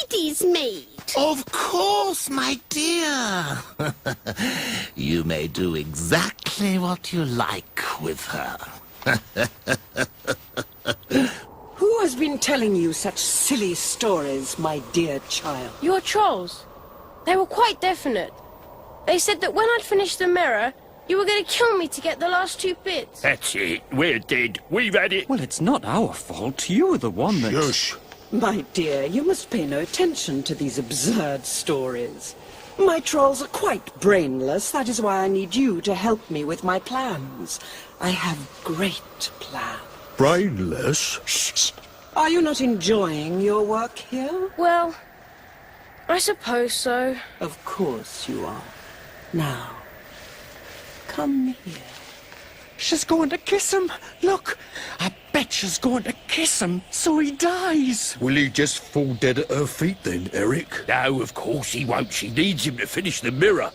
lady's maid. Of course, my dear. You may do exactly what you like with her. Who has been telling you such silly stories, my dear child? Your trolls. They were quite definite. They said that when I'd finished the mirror, you were going to kill me to get the last two bits. That's it. We're dead. We've had it. Well, it's not our fault. You were the one that... Shush. My dear, you must pay no attention to these absurd stories. My trolls are quite brainless. That is why I need you to help me with my plans. I have great plans. Brainless? Shh. Are you not enjoying your work here? Well, I suppose so. Of course you are. Now, come here. She's going to kiss him. Look, I bet she's going to kiss him so he dies. Will he just fall dead at her feet then, Eric? No, of course he won't. She needs him to finish the mirror.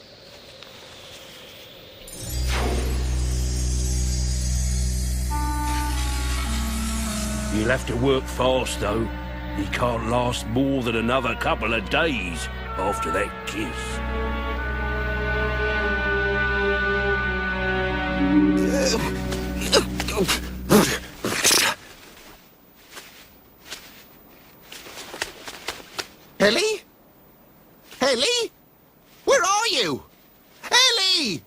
You'll have to work fast, though. He can't last more than another couple of days after that kiss. Ellie? Ellie? Where are you? Ellie!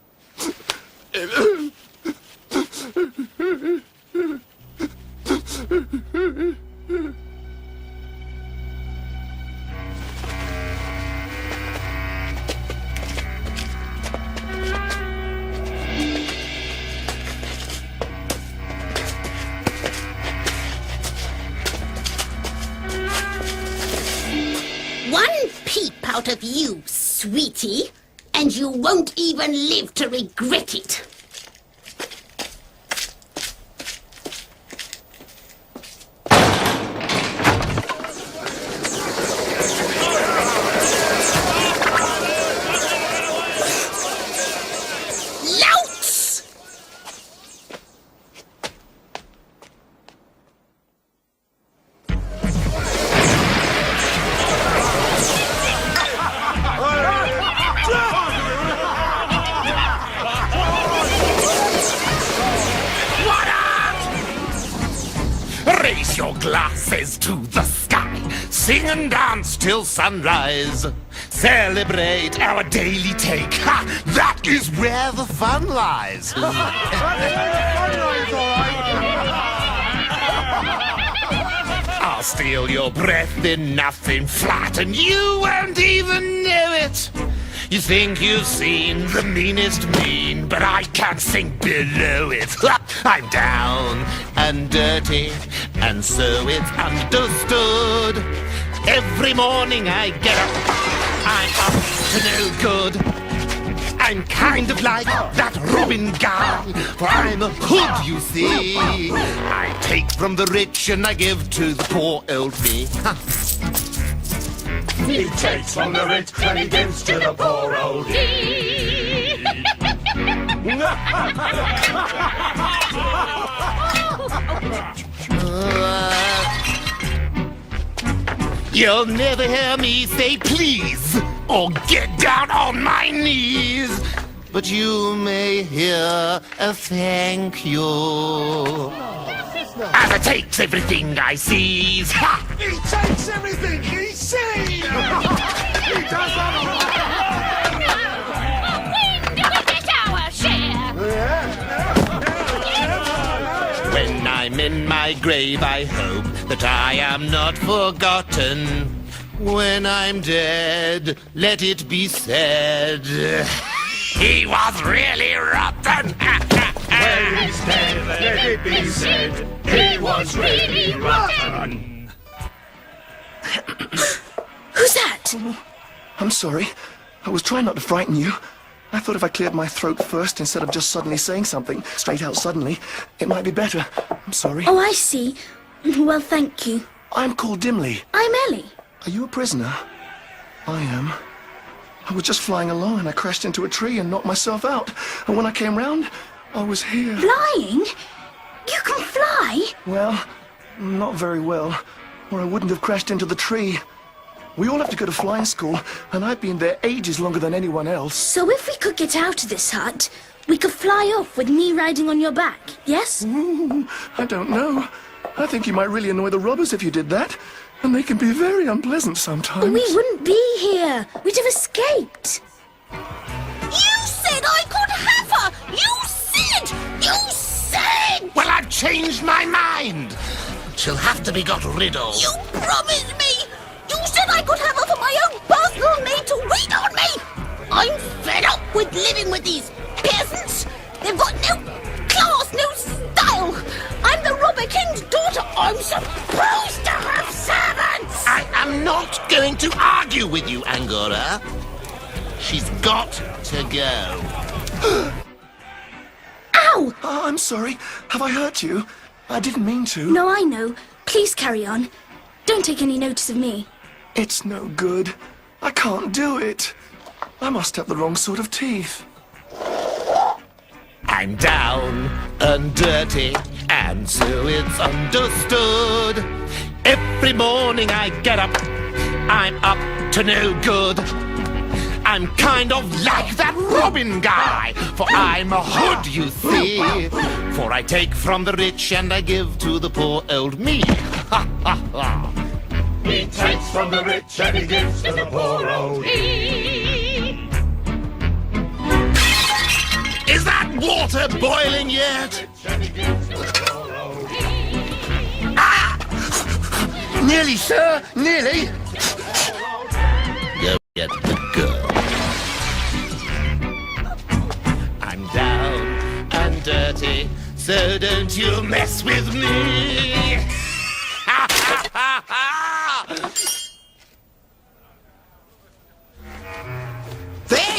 out of you, sweetie, and you won't even live to regret it. Louts! Raise your glasses to the sky. Sing and dance till sunrise. Celebrate our daily take. Ha! That is where the fun lies. I'll steal your breath in nothing flat, and you won't even know it. You think you've seen the meanest mean, but I can't sink below it. I'm down and dirty, and so it's understood. Every morning I get up, I'm up to no good. I'm kind of like that Robin guy, for I'm a hood, you see. I take from the rich and I give to the poor old me. He takes from the rich and he gives to the poor old You'll never hear me say please or get down on my knees, but you may hear a thank you. As I takes everything I sees. Ha! He takes everything he sees! He does that! When do we get our share? When I'm in my grave, I hope that I am not forgotten. When I'm dead, let it be said, he was really rotten. When he's dead, let it be said, he was really rotten. Who's that? I'm sorry. I was trying not to frighten you. I thought if I cleared my throat first instead of just suddenly saying something, straight out suddenly, it might be better. I'm sorry. Oh, I see. Well, thank you. I'm called Dimly. I'm Ellie. Are you a prisoner? I am. I was just flying along and I crashed into a tree and knocked myself out. And when I came round, I was here. Flying? You can fly? Well, not very well, or I wouldn't have crashed into the tree. We all have to go to flying school, and I've been there ages longer than anyone else. So if we could get out of this hut, we could fly off with me riding on your back, yes? I don't know. I think you might really annoy the robbers if you did that, and they can be very unpleasant sometimes. But we wouldn't be here. We'd have escaped. You said I could have her! You said! Well, I've changed my mind. She'll have to be got rid of. You promised me! You said I could have her for my own personal maid to wait on me! I'm fed up with living with these peasants. They've got no class, no style. I'm the robber king's daughter. I'm supposed to have servants! I am not going to argue with you, Angora. She's got to go. Ow! Oh, I'm sorry. Have I hurt you? I didn't mean to. No, I know. Please carry on. Don't take any notice of me. It's no good. I can't do it. I must have the wrong sort of teeth. I'm down and dirty, and so it's understood. Every morning I get up, I'm up to no good. I'm kind of like that Robin guy, for I'm a hood, you see. For I take from the rich and I give to the poor old me. Ha ha ha. He takes from the rich and he gives to the poor old Is that water boiling yet? Ah! Nearly, sir, nearly. Go get the girl. I'm down and dirty, so don't you mess with me. Ha ha ha ha!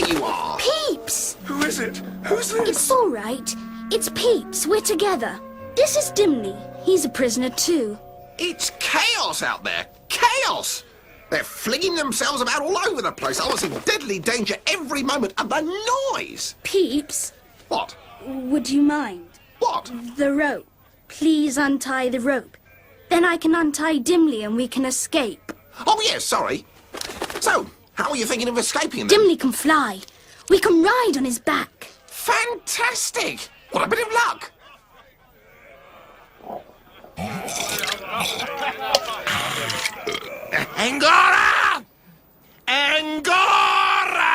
you are. Peeps! Who is it? Who's this? It's all right. It's Peeps. We're together. This is Dimly. He's a prisoner too. It's chaos out there. Chaos! They're flinging themselves about all over the place. I was in deadly danger every moment. And the noise! Peeps, What? would you mind? What? The rope. Please untie the rope. Then I can untie Dimly and we can escape. Oh, yes, sorry. So, how are you thinking of escaping then? Dimly can fly. We can ride on his back. Fantastic! What a bit of luck! Angora! Angora!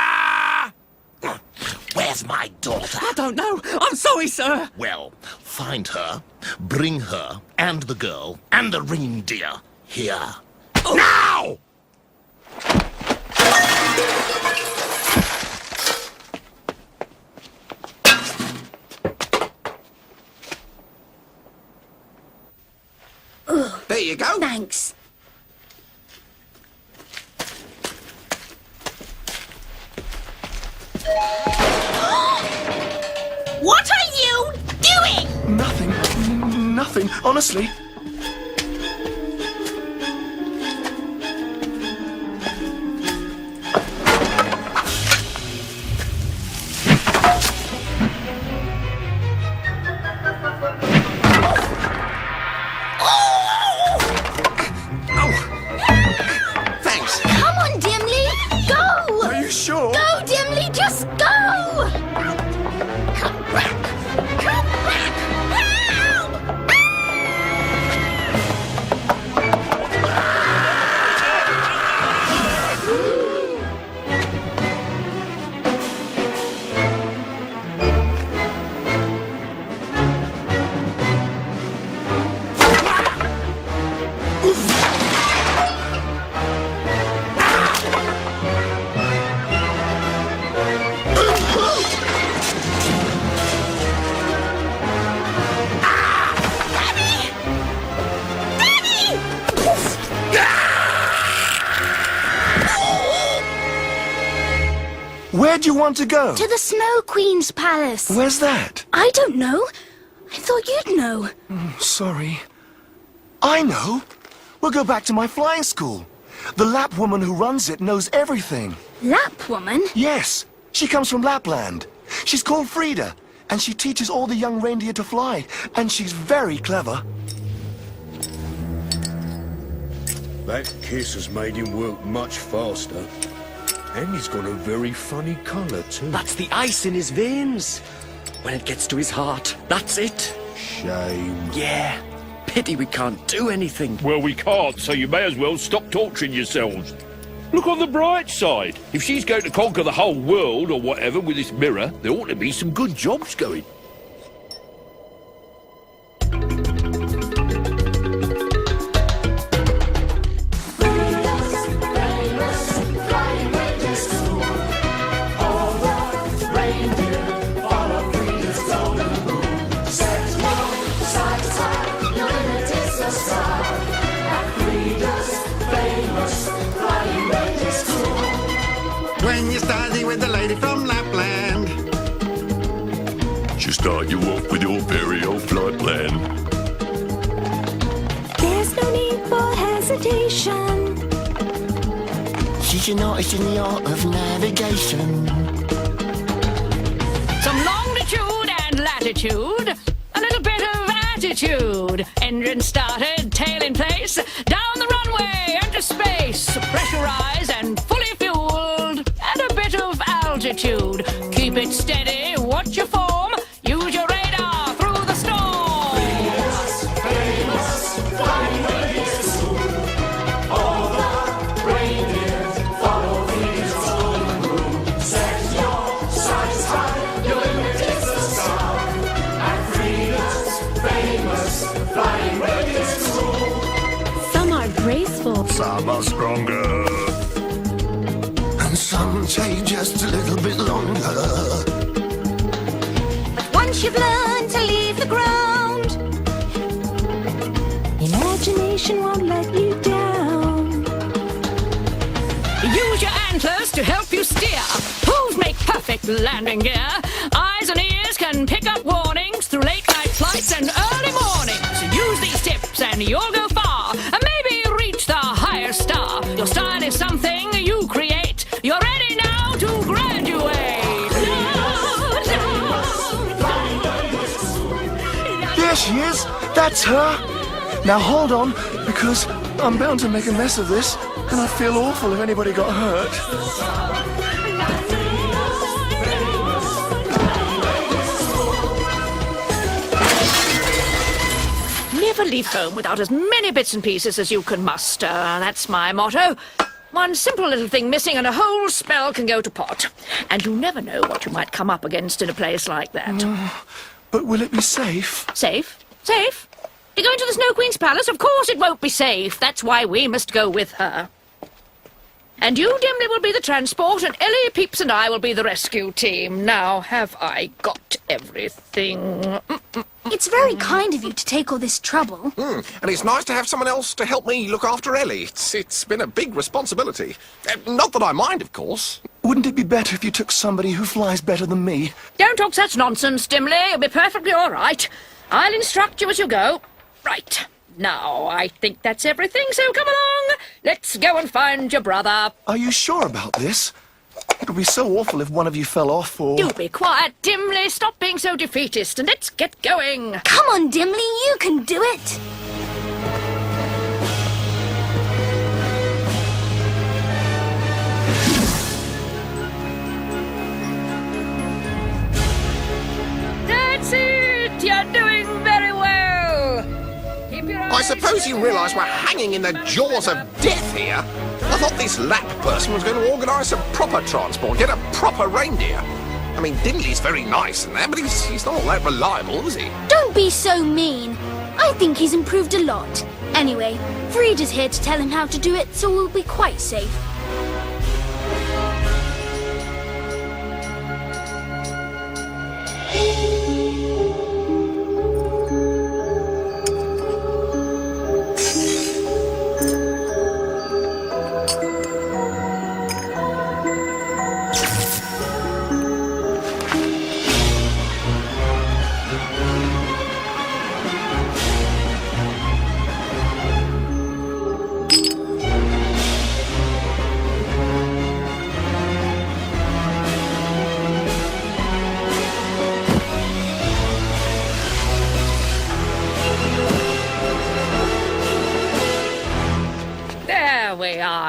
Where's my daughter? I don't know. I'm sorry, sir. Well, find her, bring her, and the girl, and the reindeer here. Now! There you go. Thanks. What are you doing? Nothing, honestly. Thanks. Come on, Dimly. Go! Are you sure? Go, Dimly. Just go! Come back! Come back! Help! Where do you want to go? To the Snow Queen's palace. Where's that? I don't know. I thought you'd know. Sorry. I know. We'll go back to my flying school. The Lap woman who runs it knows everything. Lap woman? Yes, she comes from Lapland. She's called Frida, and she teaches all the young reindeer to fly, and she's very clever. That kiss has made him work much faster. And he's got a very funny colour, too. That's the ice in his veins. When it gets to his heart, that's it. Shame. Yeah. Pity we can't do anything. Well, we can't, so you may as well stop torturing yourselves. Look on the bright side. If she's going to conquer the whole world or whatever with this mirror, there ought to be some good jobs going. When you study with the lady from Lapland, She'll start you off with your very own flight plan. There's no need for hesitation. she's an artist in the art of navigation. Some longitude and latitude, a little bit of attitude. Engine started, tail in place, down the runway, into space. Pressurized and fully fueled, and a bit of altitude. Keep it steady, watch your form, use your radar through the storm. Famous, flying reindeer school. All the reindeers follow Frieda's golden rule. Set your sights high, your limit is the sky. At Frieda's famous flying reindeer school. Some are graceful. Some are stronger. And some take just a little bit longer. Once you've learned to leave the ground, imagination won't let you down. Use your antlers to help you steer. Hooves make landing gear. Eyes and ears can pick up warnings through late-night flights and early mornings. Use these tips and you'll go far, and maybe reach the higher star. Your style is something you create. You're ready now to graduate. There she is. That's her. Now hold on, because I'm bound to make a mess of this, and I'd feel awful if anybody got hurt. Never leave home without as many bits and pieces as you can muster. That's my motto. One simple little thing missing and a whole spell can go to pot. And you never know what you might come up against in a place like that. But will it be safe? Safe? Safe? You're going to the Snow Queen's palace? Of course it won't be safe. That's why we must go with her. And you, Dimly, will be the transport, and Ellie, Peeps, and I will be the rescue team. Now, have I got everything? It's very kind of you to take all this trouble. And it's nice to have someone else to help me look after Ellie. It's been a big responsibility. Not that I mind, of course. Wouldn't it be better if you took somebody who flies better than me? Don't talk such nonsense, Dimly. You'll be perfectly all right. I'll instruct you as you go. Right. Now, I think that's everything, so come along. Let's go and find your brother. Are you sure about this? It would be so awful if one of you fell off or... Do be quiet, Dimly. Stop being so defeatist, and let's get going. Come on, Dimly, you can do it. That's it. You're doing very well. I suppose you realise we're hanging in the jaws of death here. I thought this lap person was going to organise some proper transport, get a proper reindeer. I mean, Dimly's very nice and that, but he's not all that reliable, is he? Don't be so mean. I think he's improved a lot. Anyway, Frida's here to tell him how to do it, so we'll be quite safe.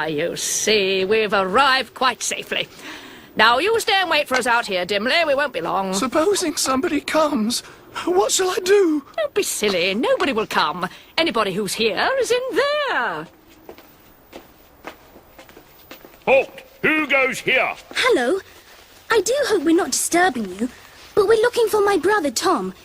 You see, we've arrived quite safely. Now, you stay and wait for us out here, Dimly. We won't be long. Supposing somebody comes, what shall I do? Don't be silly. Nobody will come. Anybody who's here is in there. Halt! Who goes here? Hello. I do hope we're not disturbing you, but we're looking for my brother Tom,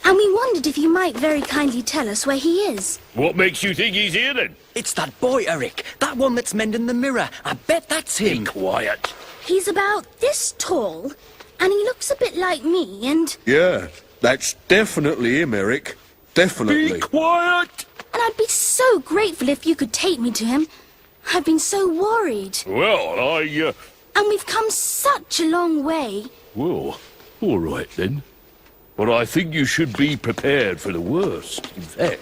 and we wondered if you might very kindly tell us where he is. What makes you think he's here, then? It's that boy, Eric. That one that's mending the mirror. I bet that's him. Be quiet. He's about this tall, and he looks a bit like me, and... Yeah, that's definitely him, Eric. Definitely. Be quiet! And I'd be so grateful if you could take me to him. I've been so worried. Well, And we've come such a long way. Well, all right, then. But I think you should be prepared for the worst, in fact.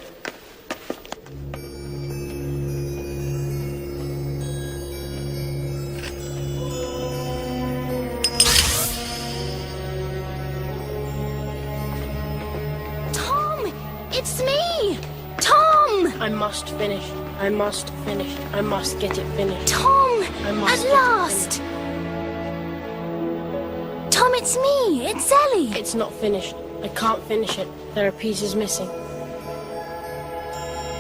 Tom! It's me! Tom! I must finish. I must finish. I must get it finished. Tom! I must At last! Tom, it's me! It's Ellie! It's not finished. I can't finish it. There are pieces missing.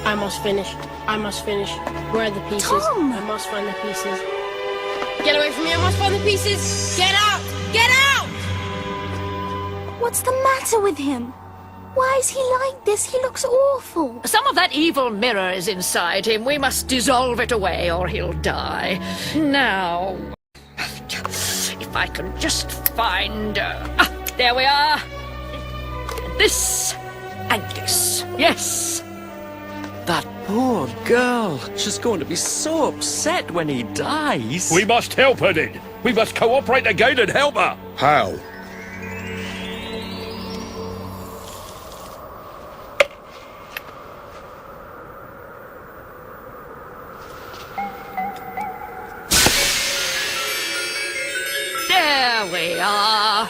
I must finish. I must finish. Where are the pieces? Tom! I must find the pieces. Get away from me! I must find the pieces! Get out! Get out! What's the matter with him? Why is he like this? He looks awful. Some of that evil mirror is inside him. We must dissolve it away or he'll die. Now, if I can just find... there we are. This and this. Yes. That poor girl. She's going to be so upset when he dies. We must help her, then. We must cooperate again and help her. How? There we are.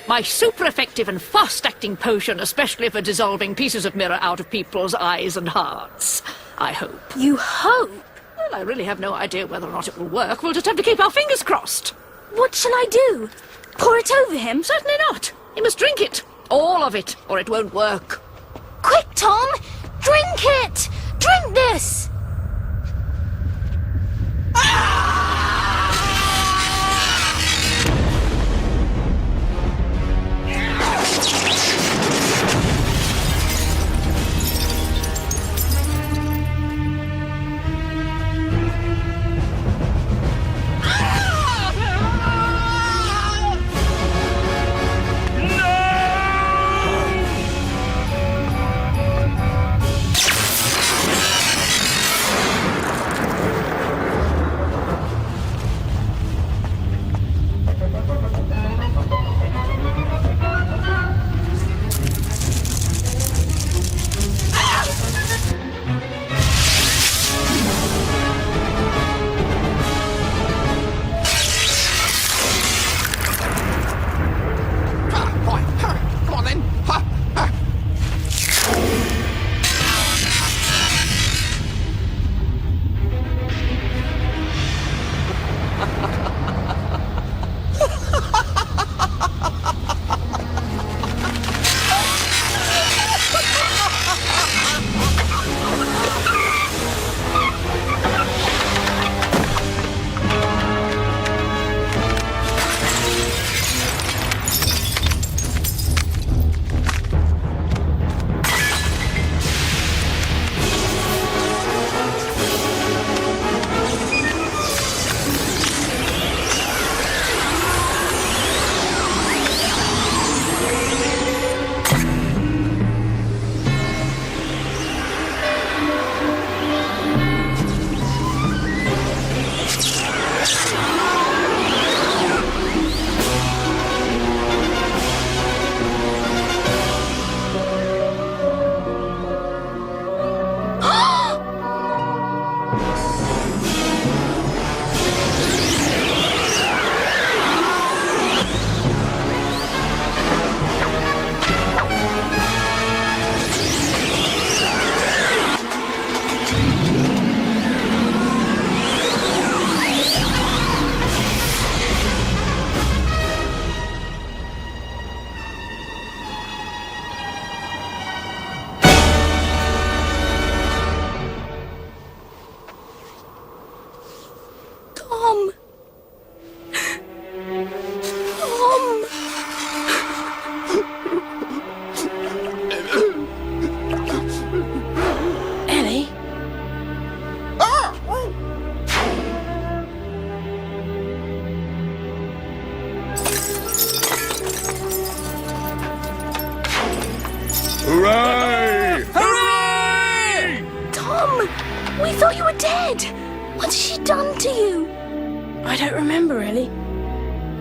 My super effective and fast acting potion, especially for dissolving pieces of mirror out of people's eyes and hearts. I hope. You hope? Well, I really have no idea whether or not it will work. We'll just have to keep our fingers crossed. What shall I do? Pour it over him? Certainly not. He must drink it. All of it, or it won't work. Quick, Tom! Drink it! Drink this! Hooray! Hooray! Tom, we thought you were dead. What has she done to you? I don't remember, really.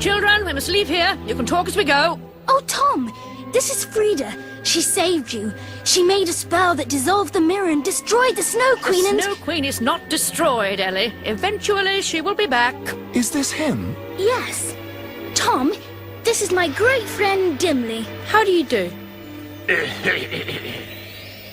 Children, we must leave here. You can talk as we go. Oh, Tom, this is Frida. She saved you. She made a spell that dissolved the mirror and destroyed the Snow Queen and... The Snow Queen is not destroyed, Ellie. Eventually, she will be back. Is this him? Yes. Tom, this is my great friend Dimly. How do you do?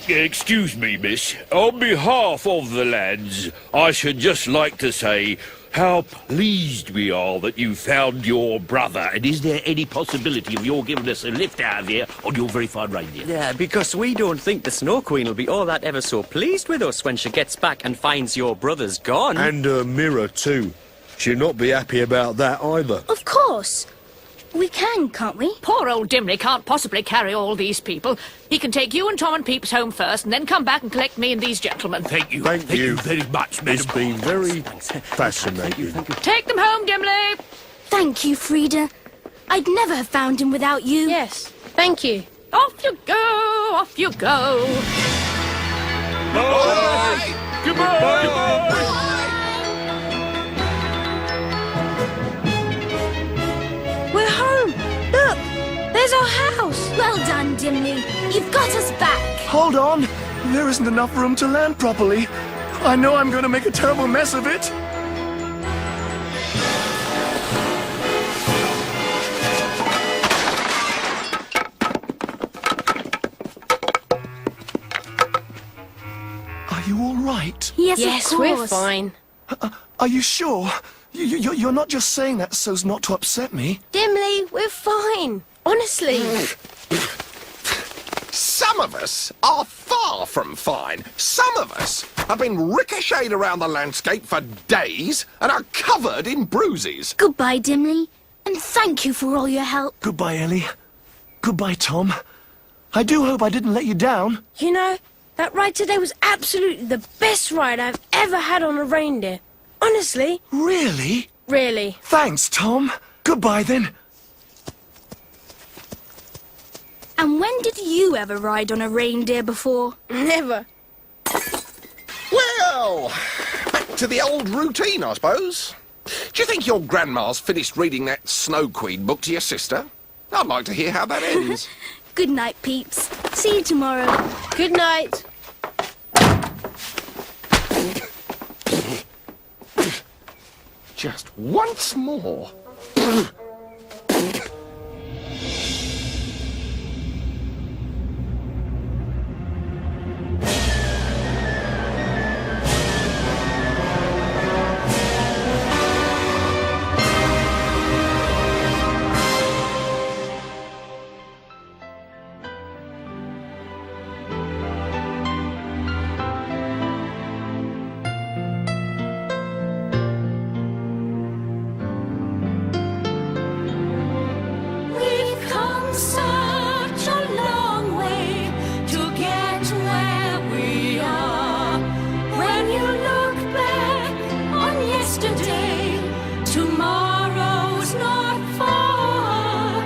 Excuse me, miss. On behalf of the lads, I should just like to say how pleased we are that you found your brother. And is there any possibility of your giving us a lift out of here on your very fine reindeer? Yeah, because we don't think the Snow Queen will be all that ever so pleased with us when she gets back and finds your brother's gone. And her mirror, too. She'll not be happy about that either. Of course. We can, can't we? Poor old Dimly can't possibly carry all these people. He can take you and Tom and Peeps home first, and then come back and collect me and these gentlemen. Thank you. Thank you very much, madam. It's been very fascinating. Take them home, Dimly. Thank you, Frida. I'd never have found him without you. Yes, thank you. Off you go, off you go. Bye. Goodbye. Goodbye. on, Dimly. You've got us back. Hold on! There isn't enough room to land properly. I know I'm going to make a terrible mess of it. Are you all right? Yes, we're fine. Are you sure? You're not just saying that so's not to upset me. Dimly, we're fine. Honestly. Some of us are far from fine. Some of us have been ricocheted around the landscape for days and are covered in bruises. Goodbye, Dimly. And thank you for all your help. Goodbye, Ellie. Goodbye, Tom. I do hope I didn't let you down. You know, that ride today was absolutely the best ride I've ever had on a reindeer. Honestly. Really? Really. Thanks, Tom. Goodbye, then. And when did you ever ride on a reindeer before? Never. Well, back to the old routine, I suppose. Do you think your grandma's finished reading that Snow Queen book to your sister? I'd like to hear how that ends. Good night, peeps. See you tomorrow. Good night. Just once more. We've come such a long way to get where we are. When you look back on yesterday, tomorrow's not far.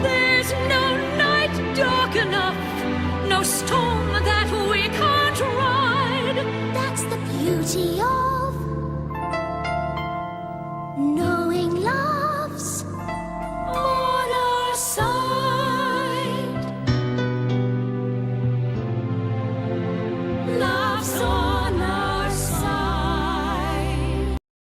There's no night dark enough, no storm that we can't ride. That's the beauty of knowing love's On our side.